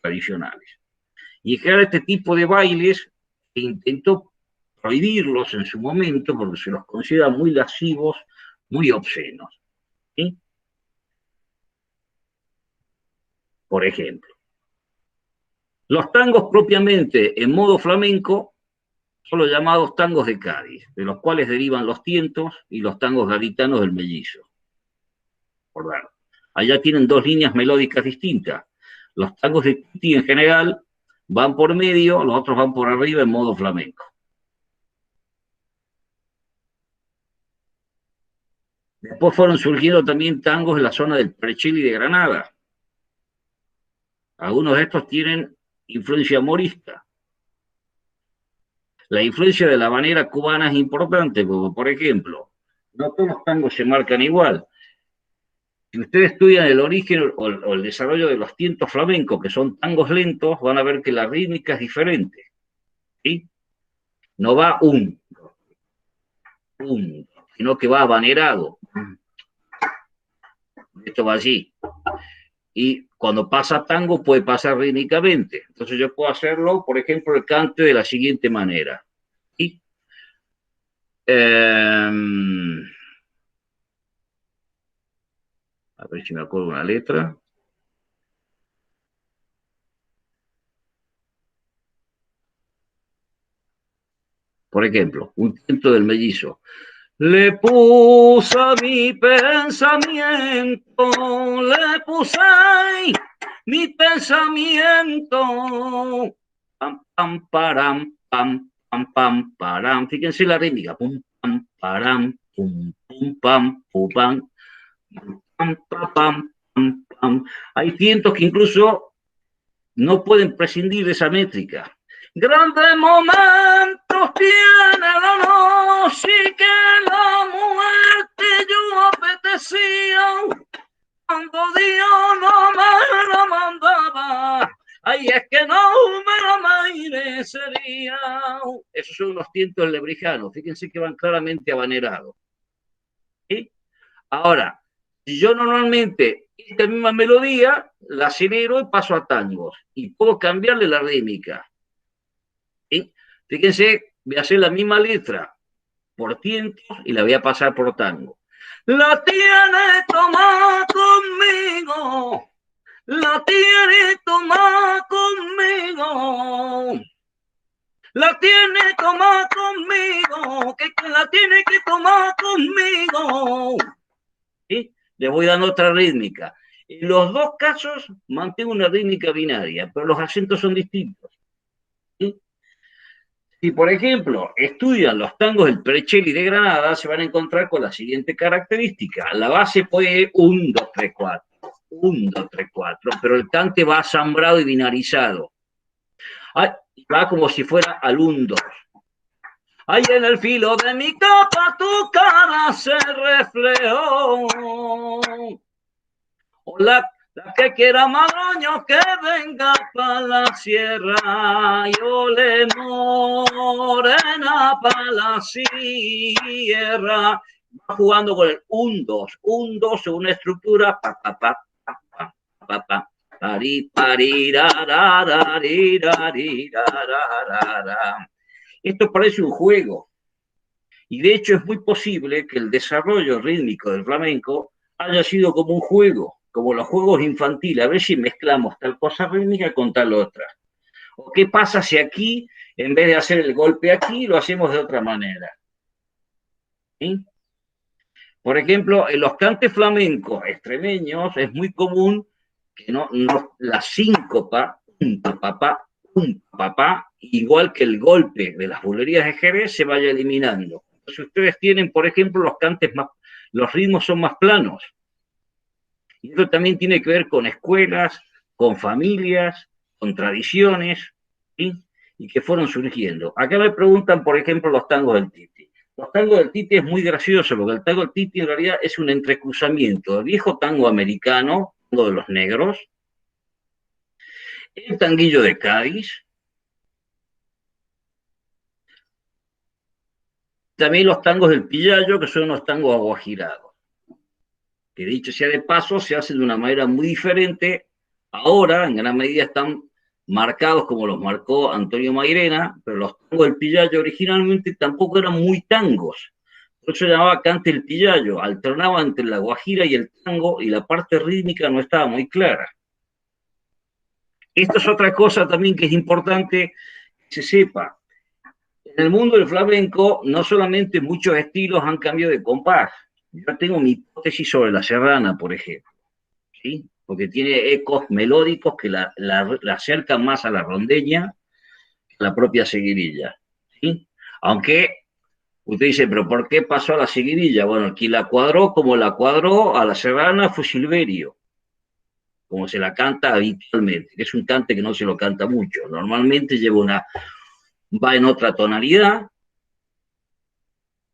tradicionales. Y en general este tipo de bailes se intentó prohibirlos en su momento porque se los considera muy lascivos, muy obscenos. ¿Sí? Por ejemplo, los tangos propiamente en modo flamenco son los llamados tangos de Cádiz, de los cuales derivan los tientos y los tangos gaditanos del mellizo. Por ver. Allá tienen dos líneas melódicas distintas. Los tangos de Titi en general van por medio, los otros van por arriba en modo flamenco. Después fueron surgiendo también tangos en la zona del Prechil y de Granada. Algunos de estos tienen influencia morista. La influencia de la habanera cubana es importante, porque, por ejemplo, no todos los tangos se marcan igual. Si ustedes estudian el origen o el desarrollo de los tientos flamencos, que son tangos lentos, van a ver que la rítmica es diferente. ¿Sí? No va sino que va abanerado. Esto va allí. Y cuando pasa tango puede pasar rítmicamente. Entonces yo puedo hacerlo, por ejemplo, el cante de la siguiente manera. ¿Sí? A ver si me acuerdo una letra. Por ejemplo, un tiento del mellizo. Le puse a mi pensamiento, le puse mi pensamiento. Pam, pam, param, pam, pam, pam, param. Fíjense la rítmica. Pum, pam, param, pum, pum, pam, pum, pam, pam, pam, pam, pam, pam. Hay tientos que incluso no pueden prescindir de esa métrica. Grandes momentos tiene la noche que la muerte yo apetecía cuando Dios no me la mandaba. Ay, es que no me la merecería. Esos son los tientos lebrijanos. Fíjense que van claramente abanerados. ¿Sí? Ahora, si yo normalmente esta misma melodía la acelero y paso a tangos y puedo cambiarle la rítmica. ¿Sí? Fíjense, voy a hacer la misma letra por tientos y la voy a pasar por tango. La tiene tomada conmigo, la tiene tomada conmigo, la tiene tomada conmigo, que la tiene que tomar conmigo. ¿Sí? Le voy dando otra rítmica. En los dos casos mantengo una rítmica binaria, pero los acentos son distintos. ¿Sí? Si, por ejemplo, estudian los tangos del Precelli de Granada, se van a encontrar con la siguiente característica. La base puede ir 1, 2, 3, 4. 1, 2, 3, 4, pero el cante va asambrado y binarizado. Va como si fuera al 1, 2. Ahí en el filo de mi capa tu cara se reflejó. La que quiera madroño que venga para la sierra, yo le morena para la sierra. Va jugando con el 1, 2, 1, 2, una estructura, pa, pa, pa, pa, pa, pa, pa. Esto parece un juego, y de hecho es muy posible que el desarrollo rítmico del flamenco haya sido como un juego, como los juegos infantiles, a ver si mezclamos tal cosa rítmica con tal otra. ¿O qué pasa si aquí, en vez de hacer el golpe aquí, lo hacemos de otra manera? ¿Sí? Por ejemplo, en los cantes flamencos extremeños es muy común que la síncopa, papá, papá, igual que el golpe de las bulerías de Jerez, se vaya eliminando. Entonces ustedes tienen, por ejemplo, los ritmos son más planos. Y esto también tiene que ver con escuelas, con familias, con tradiciones, ¿sí? Y que fueron surgiendo. Acá me preguntan, por ejemplo, los tangos del Titi. Los tangos del Titi es muy gracioso, porque el tango del Titi en realidad es un entrecruzamiento del viejo tango americano, tango de los negros, el tanguillo de Cádiz, también los tangos del Pillayo, que son unos tangos aguajirados, que dicho sea de paso, se hacen de una manera muy diferente. Ahora, en gran medida, están marcados como los marcó Antonio Mairena, pero los tangos del Pillayo originalmente tampoco eran muy tangos. Por eso se llamaba cante el Pillayo, alternaba entre la guajira y el tango, y la parte rítmica no estaba muy clara. Esto es otra cosa también que es importante que se sepa. En el mundo del flamenco, no solamente muchos estilos han cambiado de compás. Yo tengo mi hipótesis sobre la serrana, por ejemplo, ¿sí? Porque tiene ecos melódicos que la acercan más a la rondeña que a la propia seguidilla, ¿sí? Aunque usted dice, pero ¿por qué pasó a la seguidilla? Bueno, quien la cuadró como la cuadró a la serrana fue Silverio, como se la canta habitualmente, que es un cante que no se lo canta mucho. Normalmente va en otra tonalidad,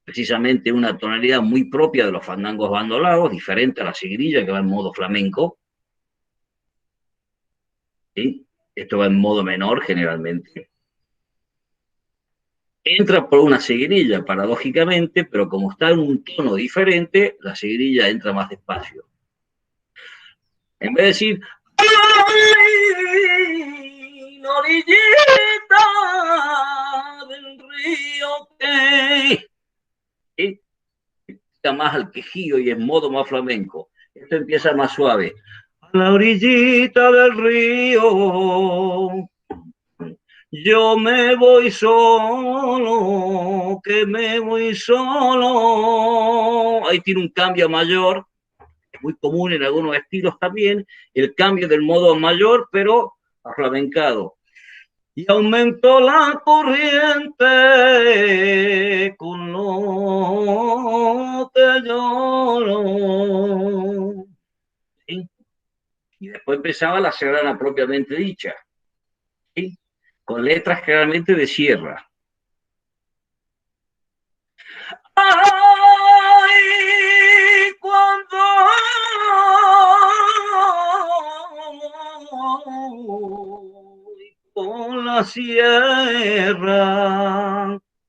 precisamente una tonalidad muy propia de los fandangos bandolados, diferente a la seguirilla que va en modo flamenco. ¿Sí? Esto va en modo menor generalmente. Entra por una seguirilla, paradójicamente, pero como está en un tono diferente, la seguirilla entra más despacio. En vez de decir, ¡ay, la orillita del río que... ¿Sí? Está más al quejido y en modo más flamenco. Esto empieza más suave. A la orillita del río, yo me voy solo, que me voy solo. Ahí tiene un cambio mayor, muy común en algunos estilos también, el cambio del modo mayor, pero aflamencado. Y aumentó la corriente con lo que lloro. ¿Sí? Y después empezaba la sardana propiamente dicha, ¿sí? Con letras generalmente de sierra. Ay, cuando con la sierra,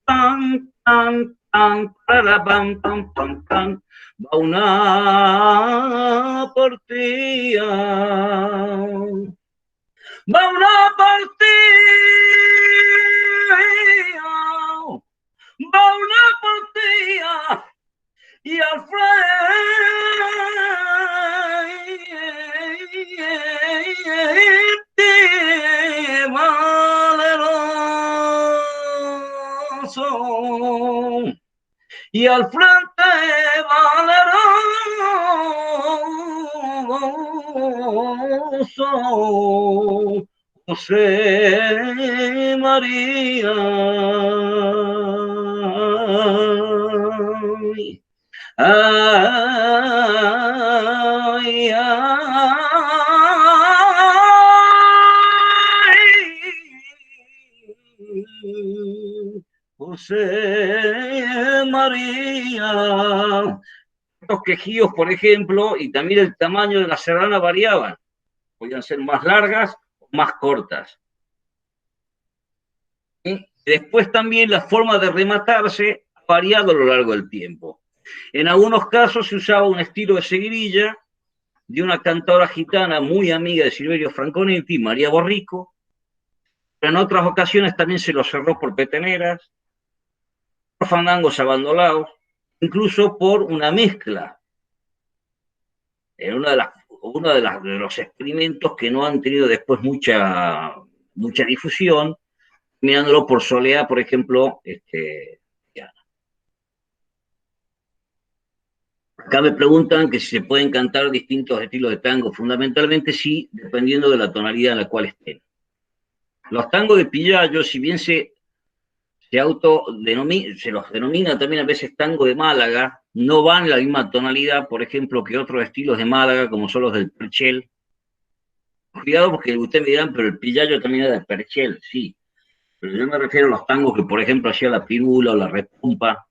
tan, tan, tan, para, pam, pam, pam, pam, va una partida, va una partida, va una partida, y al frente valeroso, y al frente valeroso, José María. Ay, ay, José María. Estos quejíos, por ejemplo, y también el tamaño de la serrana variaban. Podían ser más largas o más cortas. ¿Sí? Después también la forma de rematarse ha variado a lo largo del tiempo. En algunos casos se usaba un estilo de seguirilla de una cantadora gitana muy amiga de Silverio Franconetti, María Borrico, pero en otras ocasiones también se lo cerró por peteneras, por fandangos abandonados, incluso por una mezcla. En de los experimentos que no han tenido después mucha difusión, mirándolo por Soleá, por ejemplo. Acá me preguntan que si se pueden cantar distintos estilos de tango. Fundamentalmente sí, dependiendo de la tonalidad en la cual estén. Los tangos de Pillayo, si bien se los denomina también a veces tango de Málaga, no van en la misma tonalidad, por ejemplo, que otros estilos de Málaga, como son los del Perchel. Cuidado porque ustedes me dirán, pero el Pillayo también era del Perchel, sí. Pero yo me refiero a los tangos que, por ejemplo, hacía la Pirula o la Repumpa,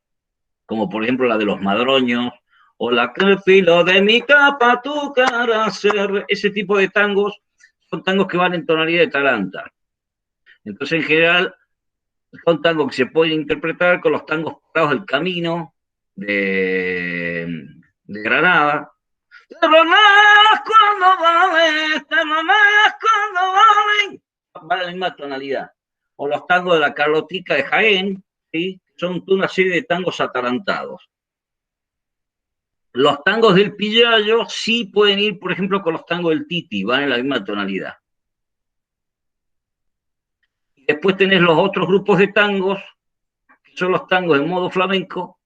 como por ejemplo la de los Madroños, o la que el filo de mi capa tu cara ser. Ese tipo de tangos son tangos que van en tonalidad de taranta. Entonces, en general, son tangos que se pueden interpretar con los tangos parados del camino de Granada. Te ronás cuando vale, te ronás cuando vale. Va en la misma tonalidad. O los tangos de la Carlotica de Jaén, ¿sí? Son una serie de tangos atarantados. Los tangos del Pillayo sí pueden ir, por ejemplo, con los tangos del Titi, van en la misma tonalidad. Y después tenés los otros grupos de tangos, que son los tangos en modo flamenco,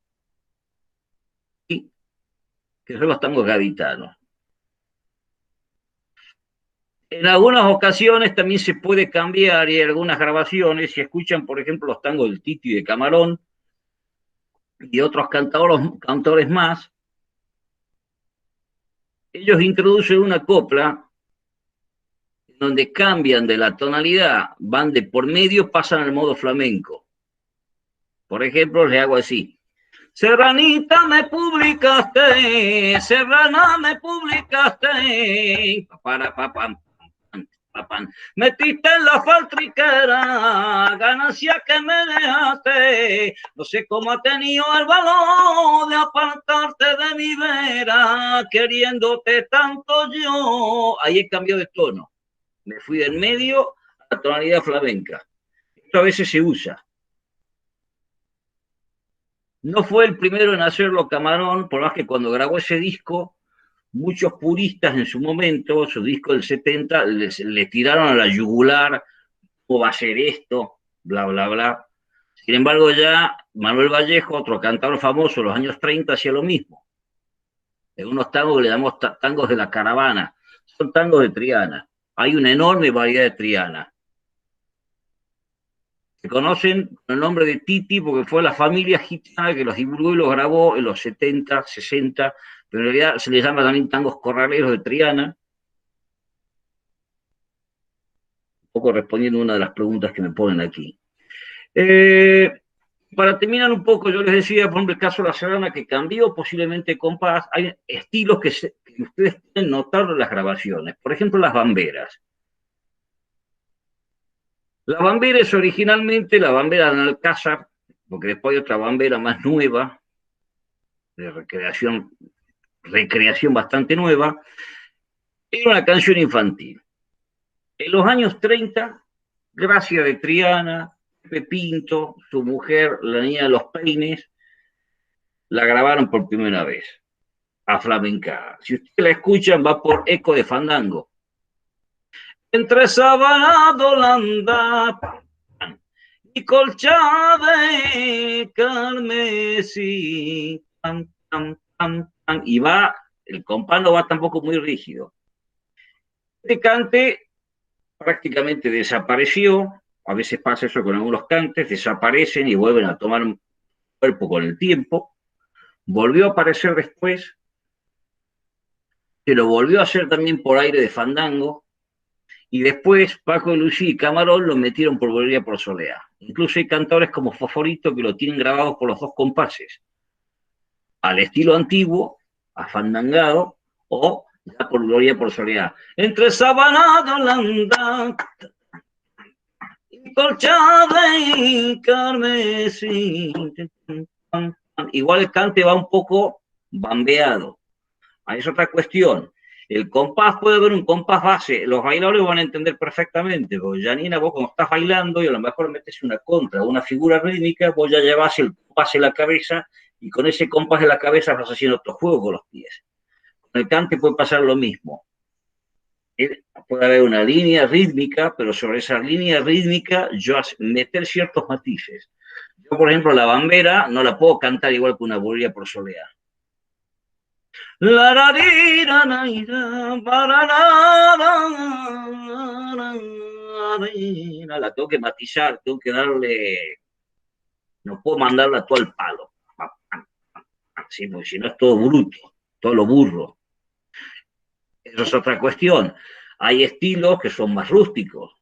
y que son los tangos gaditanos. En algunas ocasiones también se puede cambiar y hay algunas grabaciones, si escuchan, por ejemplo, los tangos del Titi de Camarón y otros cantadores más, ellos introducen una copla donde cambian de la tonalidad, van de por medio, pasan al modo flamenco. Por ejemplo, le hago así. Serranita me publicaste, Serrana me publicaste, para papam. Metiste en la faltriquera, ganancia que me dejaste. No sé cómo ha tenido el valor de apartarte de mi vera, queriéndote tanto yo. Ahí he cambiado de tono. Me fui del medio a la tonalidad flamenca. Esto a veces se usa. No fue el primero en hacerlo Camarón, por más que cuando grabó ese disco, muchos puristas en su momento, su disco del 70, le tiraron a la yugular, ¿cómo va a ser esto? Bla, bla, bla. Sin embargo, ya Manuel Vallejo, otro cantador famoso en los años 30, hacía lo mismo. En unos tangos que le llamamos tangos de la caravana, son tangos de Triana. Hay una enorme variedad de Triana. Se conocen con el nombre de Titi porque fue la familia gitana que los divulgó y los grabó en los 70, 60, pero en realidad se les llama también tangos corraleros de Triana. Un poco respondiendo a una de las preguntas que me ponen aquí. Para terminar un poco, yo les decía, por ejemplo, el caso de la Serrana, que cambió posiblemente compás. Hay estilos que ustedes pueden notar en las grabaciones. Por ejemplo, las bamberas. La bambera es originalmente la bambera de Alcázar, porque después hay otra bambera más nueva, de recreación bastante nueva. Era una canción infantil. En los años 30, Gracia de Triana, Pepe Pinto, su mujer, la niña de los peines, la grabaron por primera vez, aflamencada. Si ustedes la escuchan, va por eco de fandango. Entre sábana Holanda y colcha de carmesí, tan, tan, tan, tan, y va, el compás no va tampoco muy rígido. Este cante prácticamente desapareció. A veces pasa eso con algunos cantes, desaparecen y vuelven a tomar un cuerpo con el tiempo. Volvió a aparecer después, se lo volvió a hacer también por aire de fandango, y después Paco de Lucía y Camarón lo metieron por Bolivia por Soleá. Incluso hay cantores como Fosforito que lo tienen grabado por los dos compases, al estilo antiguo, afandangado, o ya por Gloria por Soleá. Entre Sabana de Holanda y colchada y carmesí. Igual el cante va un poco bambeado. Ahí es otra cuestión. El compás puede haber un compás base. Los bailadores van a entender perfectamente. Porque Janina, vos cuando estás bailando y a lo mejor metes una contra, una figura rítmica, vos ya llevas el compás en la cabeza y con ese compás en la cabeza vas haciendo otro juego con los pies. Con el cante puede pasar lo mismo. Puede haber una línea rítmica, pero sobre esa línea rítmica yo meter ciertos matices. Yo, por ejemplo, la bambera no la puedo cantar igual que una bolilla por Soleá. La tengo que matizar, tengo que darle, no puedo mandarla todo al palo, sí, porque si no es todo bruto, todo lo burro. Eso es otra cuestión. Hay estilos que son más rústicos.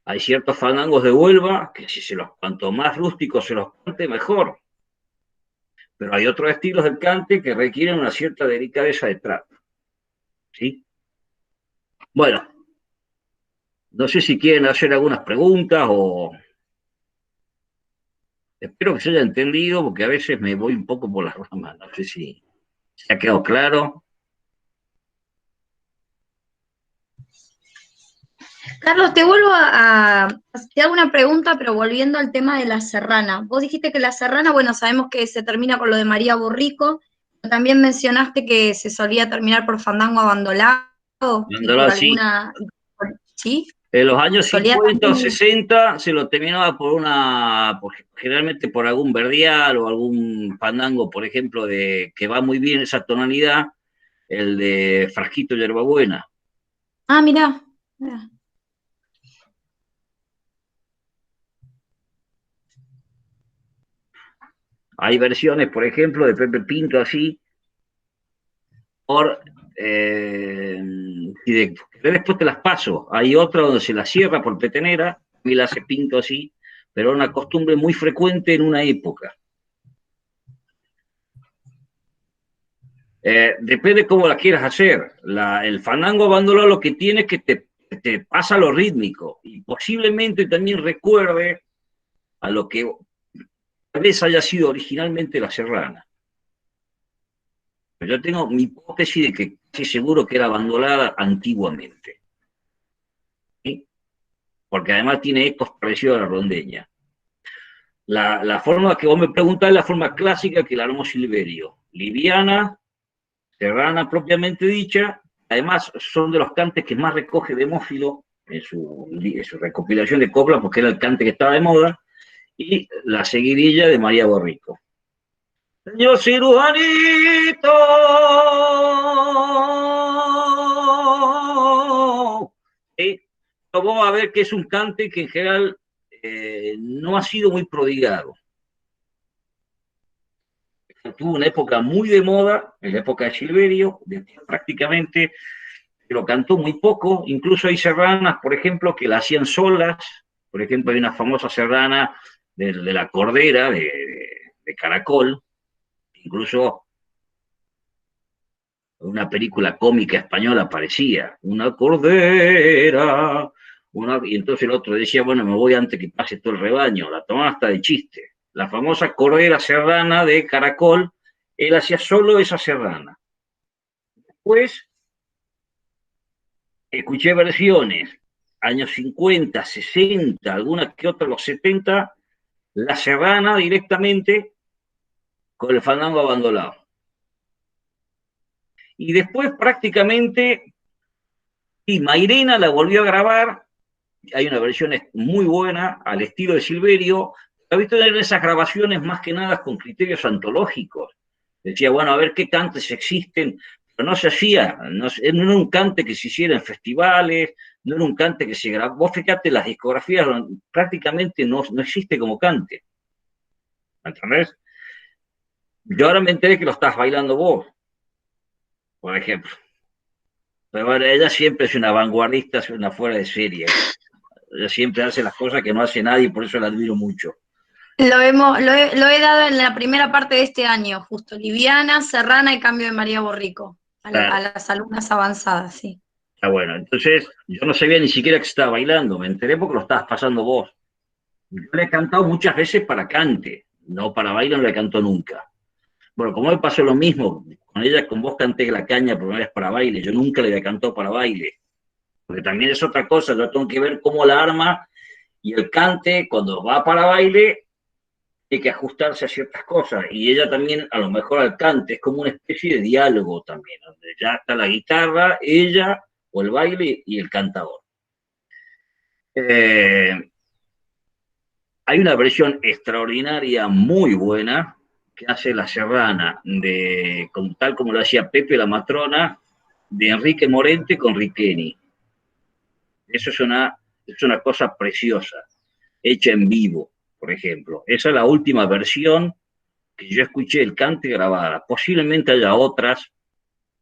Hay ciertos fandangos de Huelva que cuanto más rústicos se los cante, mejor. Pero hay otros estilos del cante que requieren una cierta delicadeza de trato. ¿Sí? Bueno, no sé si quieren hacer algunas preguntas o... Espero que se haya entendido, porque a veces me voy un poco por las ramas. No sé si se ha quedado claro. Carlos, te vuelvo te hago una pregunta, pero volviendo al tema de la serrana. Vos dijiste que la serrana, bueno, sabemos que se termina con lo de María Borrico, pero también mencionaste que se solía terminar por fandango abandolado y por Sí. alguna... ¿Sí? En los años 50 o 60 se lo terminaba generalmente por algún verdial o algún fandango, por ejemplo, que va muy bien esa tonalidad, el de Frasquito Yerbabuena. Ah, mirá. Hay versiones, por ejemplo, de Pepe Pinto así, y después te las paso. Hay otra donde se la cierra por petenera, y la hace Pinto así, pero era una costumbre muy frecuente en una época. Depende cómo la quieras hacer. El fandango bandolero lo que tiene es que te pasa lo rítmico y posiblemente también recuerde a lo que tal vez haya sido originalmente la serrana. Yo tengo mi hipótesis de que estoy seguro que era bandolada antiguamente. ¿Sí? Porque además tiene ecos parecidos a la rondeña. La forma que vos me preguntás es la forma clásica que la armó Silverio. Liviana, serrana propiamente dicha. Además, son de los cantes que más recoge Demófilo en su recopilación de coplas, porque era el cante que estaba de moda, y la seguidilla de María Borrico. Señor cirujanito, vamos a ver que es un cante que en general no ha sido muy prodigado. Tuvo una época muy de moda, en la época de Silverio, prácticamente lo cantó muy poco, incluso hay serranas, por ejemplo, que la hacían solas. Por ejemplo, hay una famosa serrana de la Cordera, de Caracol, incluso una película cómica española aparecía, una cordera, y entonces el otro decía, bueno, me voy antes que pase todo el rebaño, la tomaba hasta de chiste. La famosa cordera serrana de Caracol, él hacía solo esa serrana. Después, escuché versiones, años 50, 60, algunas que otras los 70, la serrana directamente con el fandango abandonado. Y después prácticamente, y Mairena la volvió a grabar, hay una versión muy buena, al estilo de Silverio. He visto en esas grabaciones más que nada con criterios antológicos. Decía, bueno, a ver qué cantes existen, pero no se hacía, no era un cante que se hiciera en festivales, no era un cante que se grababa. Vos fíjate, las discografías prácticamente no existe como cante. ¿Entendés? Yo ahora me enteré que lo estás bailando vos, por ejemplo. Pero bueno, ella siempre es una vanguardista, es una fuera de serie. Ella siempre hace las cosas que no hace nadie y por eso la admiro mucho. Lo he dado en la primera parte de este año, justo. Liviana, serrana y cambio de María Borrico. Claro. A las alumnas avanzadas, sí. Está bueno. Entonces, yo no sabía ni siquiera que estaba bailando. Me enteré porque lo estabas pasando vos. Yo le he cantado muchas veces para cante. No para baile, no le canto nunca. Bueno, como me pasó lo mismo, con ella, con vos canté la caña, pero no es para baile. Yo nunca le había cantado para baile. Porque también es otra cosa. Yo tengo que ver cómo la arma y el cante, cuando va para baile, hay que ajustarse a ciertas cosas. Y ella también, a lo mejor al cante, es como una especie de diálogo también, donde ya está la guitarra, ella, o el baile y el cantador. Hay una versión extraordinaria, muy buena, que hace la serrana, tal como lo hacía Pepe la Matrona, de Enrique Morente con Riqueni. Eso es una cosa preciosa, hecha en vivo, por ejemplo. Esa es la última versión que yo escuché el cante grabada. Posiblemente haya otras,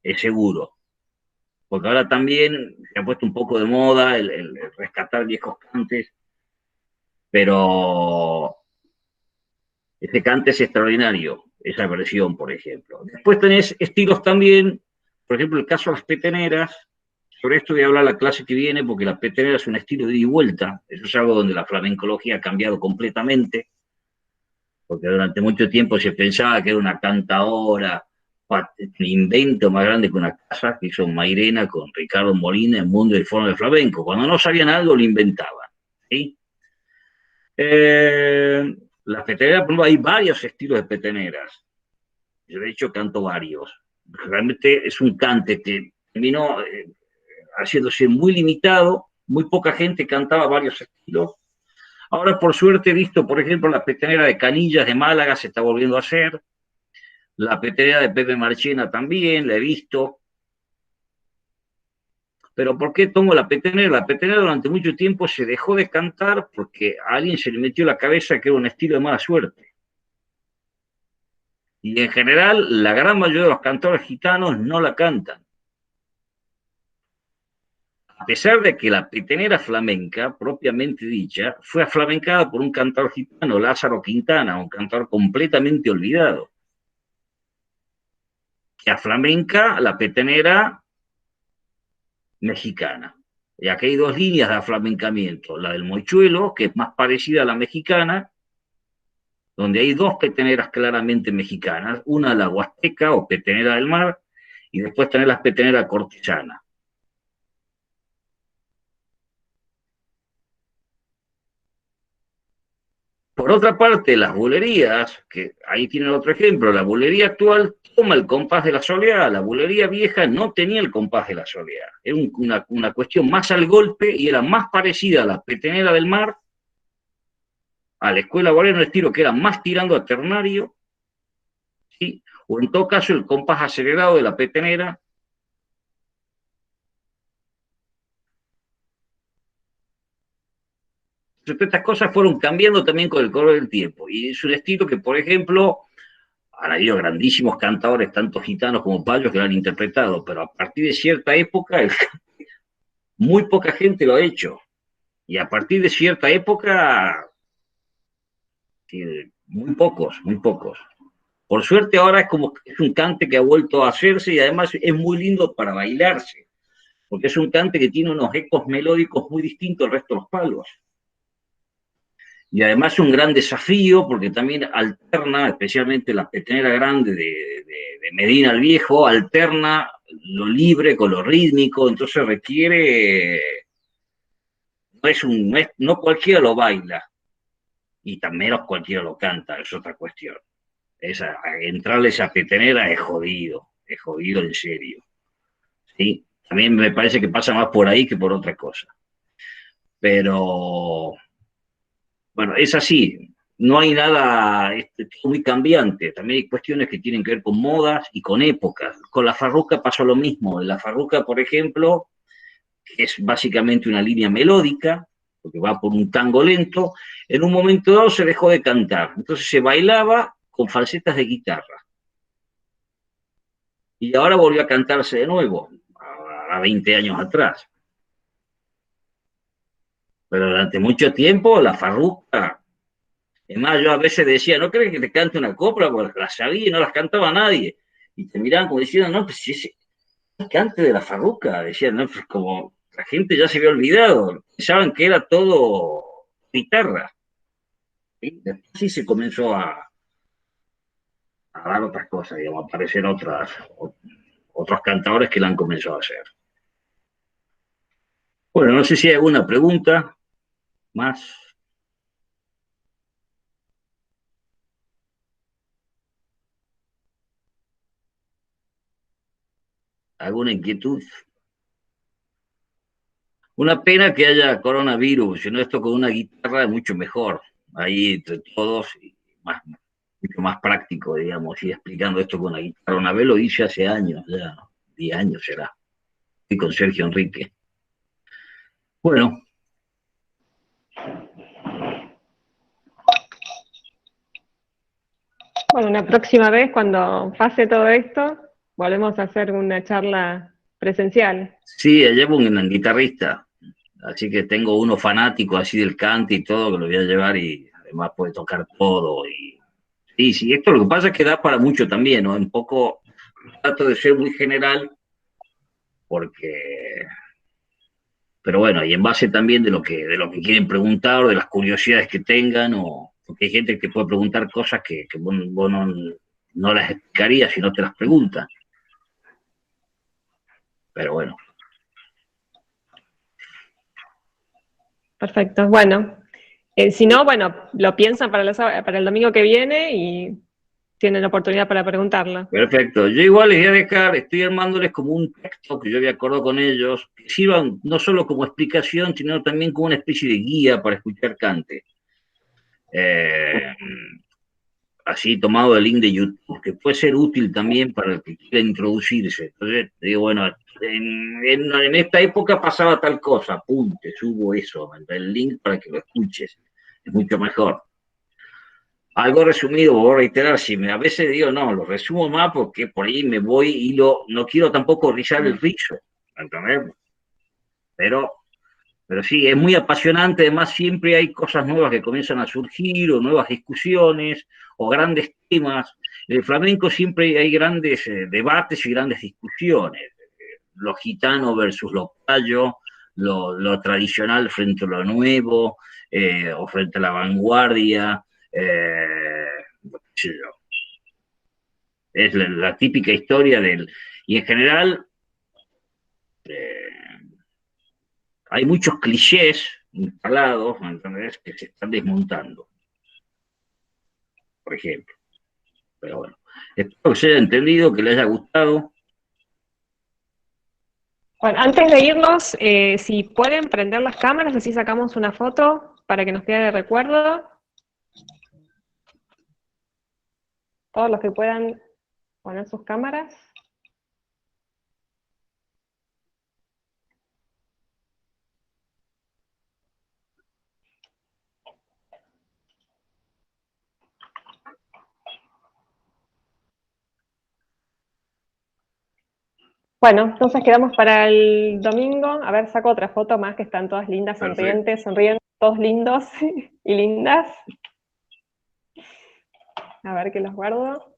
es seguro. Porque ahora también se ha puesto un poco de moda el rescatar viejos cantes, pero ese cante es extraordinario, esa versión, por ejemplo. Después tenés estilos también, por ejemplo, el caso de las peteneras. Sobre esto voy a hablar la clase que viene, porque la petenera es un estilo de ida y vuelta. Eso es algo donde la flamencología ha cambiado completamente, porque durante mucho tiempo se pensaba que era una cantadora, un invento más grande que una casa, que hizo Mairena con Ricardo Molina en Mundo y Forma de Flamenco. Cuando no sabían algo, lo inventaban. ¿Sí? Las peteneras, por ejemplo, hay varios estilos de peteneras. Yo, de hecho, canto varios. Realmente es un cante que terminó haciéndose muy limitado, muy poca gente cantaba varios estilos. Ahora, por suerte, he visto, por ejemplo, la petenera de Canillas de Málaga se está volviendo a hacer, la petenera de Pepe Marchena también, la he visto. Pero ¿por qué tomo la petenera? La petenera durante mucho tiempo se dejó de cantar porque a alguien se le metió en la cabeza que era un estilo de mala suerte. Y en general, la gran mayoría de los cantores gitanos no la cantan. A pesar de que la petenera flamenca, propiamente dicha, fue aflamencada por un cantor gitano, Lázaro Quintana, un cantor completamente olvidado. que a flamenca la petenera mexicana. Y aquí hay dos líneas de aflamencamiento, la del mochuelo, que es más parecida a la mexicana, donde hay dos peteneras claramente mexicanas, una la huasteca o petenera del mar, y después tener las peteneras cortesanas. Por otra parte, las bulerías, que ahí tienen otro ejemplo, la bulería actual toma el compás de la soleá, la bulería vieja no tenía el compás de la soleá, era una cuestión más al golpe y era más parecida a la petenera del mar, a la escuela bolera, un estilo que era más tirando a ternario, ¿sí? O en todo caso el compás acelerado de la petenera. Estas cosas fueron cambiando también con el correr del tiempo. Y es un estilo que, por ejemplo, han habido grandísimos cantadores, tanto gitanos como payos, que lo han interpretado, pero a partir de cierta época, muy poca gente lo ha hecho. Y a partir de cierta época, muy pocos, muy pocos. Por suerte ahora es como es un cante que ha vuelto a hacerse y además es muy lindo para bailarse, porque es un cante que tiene unos ecos melódicos muy distintos al resto de los palos. Y además es un gran desafío porque también alterna, especialmente la petenera grande de Medina el Viejo, alterna lo libre con lo rítmico, entonces requiere, no cualquiera lo baila, y también cualquiera lo canta, es otra cuestión. Entrarle esa petenera es jodido en serio. ¿Sí? También me parece que pasa más por ahí que por otra cosa. Pero bueno, es así, no hay nada muy cambiante, también hay cuestiones que tienen que ver con modas y con épocas. Con la farruca pasó lo mismo, la farruca, por ejemplo, es básicamente una línea melódica, porque va por un tango lento, en un momento dado se dejó de cantar, entonces se bailaba con falsetas de guitarra. Y ahora volvió a cantarse de nuevo, a 20 años atrás. Pero durante mucho tiempo la farruca. Es más, yo a veces decía, ¿no crees que te cante una copla? Porque las sabía y no las cantaba nadie. Y te miraban como diciendo, no, pues si ese cante de la farruca. Decían, no, pues como la gente ya se había olvidado. Pensaban que era todo guitarra. ¿Sí? Después sí se comenzó a dar otras cosas, digamos, a aparecer otros cantadores que la han comenzado a hacer. Bueno, no sé si hay alguna pregunta más. ¿Alguna inquietud? Una pena que haya coronavirus, si no esto con una guitarra es mucho mejor. Ahí entre todos, mucho más práctico, digamos, y explicando esto con una guitarra. Una vez lo hice hace años, ya 10 años será, y con Sergio Enrique. Bueno. Bueno, una próxima vez, cuando pase todo esto, volvemos a hacer una charla presencial. Sí, llevo un guitarrista, así que tengo uno fanático así del cante y todo, que lo voy a llevar y además puede tocar todo. Y sí, esto lo que pasa es que da para mucho también, ¿no? Un poco trato de ser muy general, porque... Pero bueno, y en base también de lo que quieren preguntar, o de las curiosidades que tengan, o porque hay gente que puede preguntar cosas que vos no las explicarías si no te las preguntan. Pero bueno. Perfecto, bueno. Si no, bueno, lo piensan para el domingo que viene y tienen oportunidad para preguntarlo. Perfecto. Yo igual les voy a dejar, estoy armándoles como un texto que yo había acordado con ellos, que sirvan no solo como explicación, sino también como una especie de guía para escuchar cante. Así tomado del link de YouTube, que puede ser útil también para el que quiera introducirse. Entonces, digo, bueno, en esta época pasaba tal cosa, pum, te subo eso, el link para que lo escuches, es mucho mejor. Algo resumido, voy a reiterar, a veces digo, no, lo resumo más porque por ahí me voy y no quiero tampoco rizar el rizo, ¿entendés? Pero Pero sí, es muy apasionante, además siempre hay cosas nuevas que comienzan a surgir, o nuevas discusiones, o grandes temas. En el flamenco siempre hay grandes debates y grandes discusiones. Lo gitano versus lo payo, lo tradicional frente a lo nuevo, o frente a la vanguardia, qué sé yo. Es la típica historia del... Y en general eh, hay muchos clichés instalados, ¿entendés?, que se están desmontando, por ejemplo. Pero bueno, espero que se haya entendido, que le haya gustado. Bueno, antes de irnos, si pueden prender las cámaras, así sacamos una foto para que nos quede de recuerdo. Todos los que puedan poner sus cámaras. Bueno, entonces quedamos para el domingo. A ver, saco otra foto más que están todas lindas, sonrientes, sonríen, todos lindos y lindas. A ver que los guardo.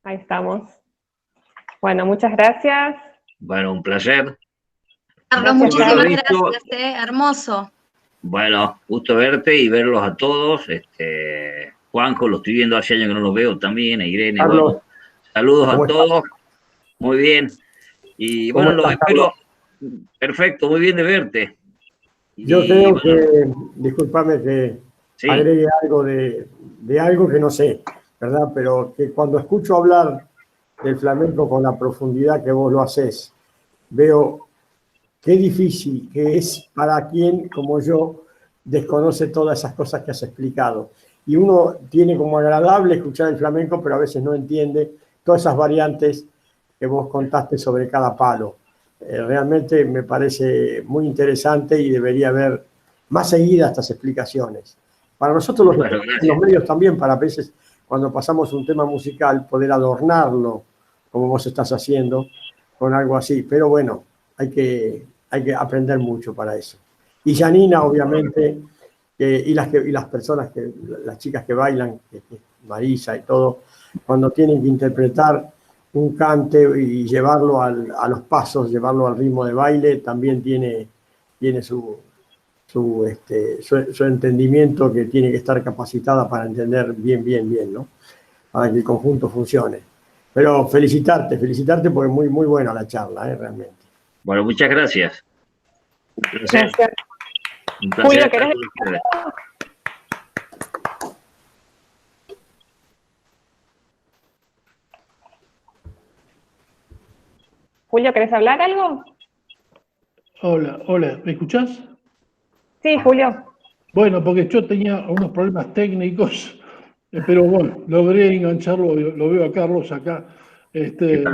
Ahí estamos. Bueno, muchas gracias. Bueno, un placer. Carlos, muchísimas gracias, hermoso. Bueno, gusto verte y verlos a todos. Juanjo, lo estoy viendo hace años que no lo veo también, a Irene. Carlos, bueno, saludos a todos. Estás? Muy bien. Y bueno, los espero. Perfecto, muy bien de verte. Yo creo que, discúlpame que sí, agregue algo de algo que no sé, ¿verdad? Pero que cuando escucho hablar del flamenco con la profundidad que vos lo haces, veo qué difícil que es para quien, como yo, desconoce todas esas cosas que has explicado. Y uno tiene como agradable escuchar el flamenco, pero a veces no entiende todas esas variantes que vos contaste sobre cada palo. Realmente me parece muy interesante y debería haber más seguidas estas explicaciones. Para nosotros los medios también, para veces cuando pasamos un tema musical, poder adornarlo, como vos estás haciendo, con algo así. Pero bueno, hay que aprender mucho para eso. Y Janina, obviamente, y las personas, las chicas que bailan, Marisa y todo, cuando tienen que interpretar un cante y llevarlo a los pasos, llevarlo al ritmo de baile, también tiene su entendimiento, que tiene que estar capacitada para entender bien, ¿no? Para que el conjunto funcione. Pero felicitarte porque muy, muy buena la charla, realmente. Bueno, muchas gracias. Gracias. Un placer. Julio, ¿querés? Julio, ¿querés hablar algo? Hola, ¿me escuchás? Sí, Julio. Bueno, porque yo tenía unos problemas técnicos, pero bueno, logré engancharlo, lo veo a Carlos acá. Tengo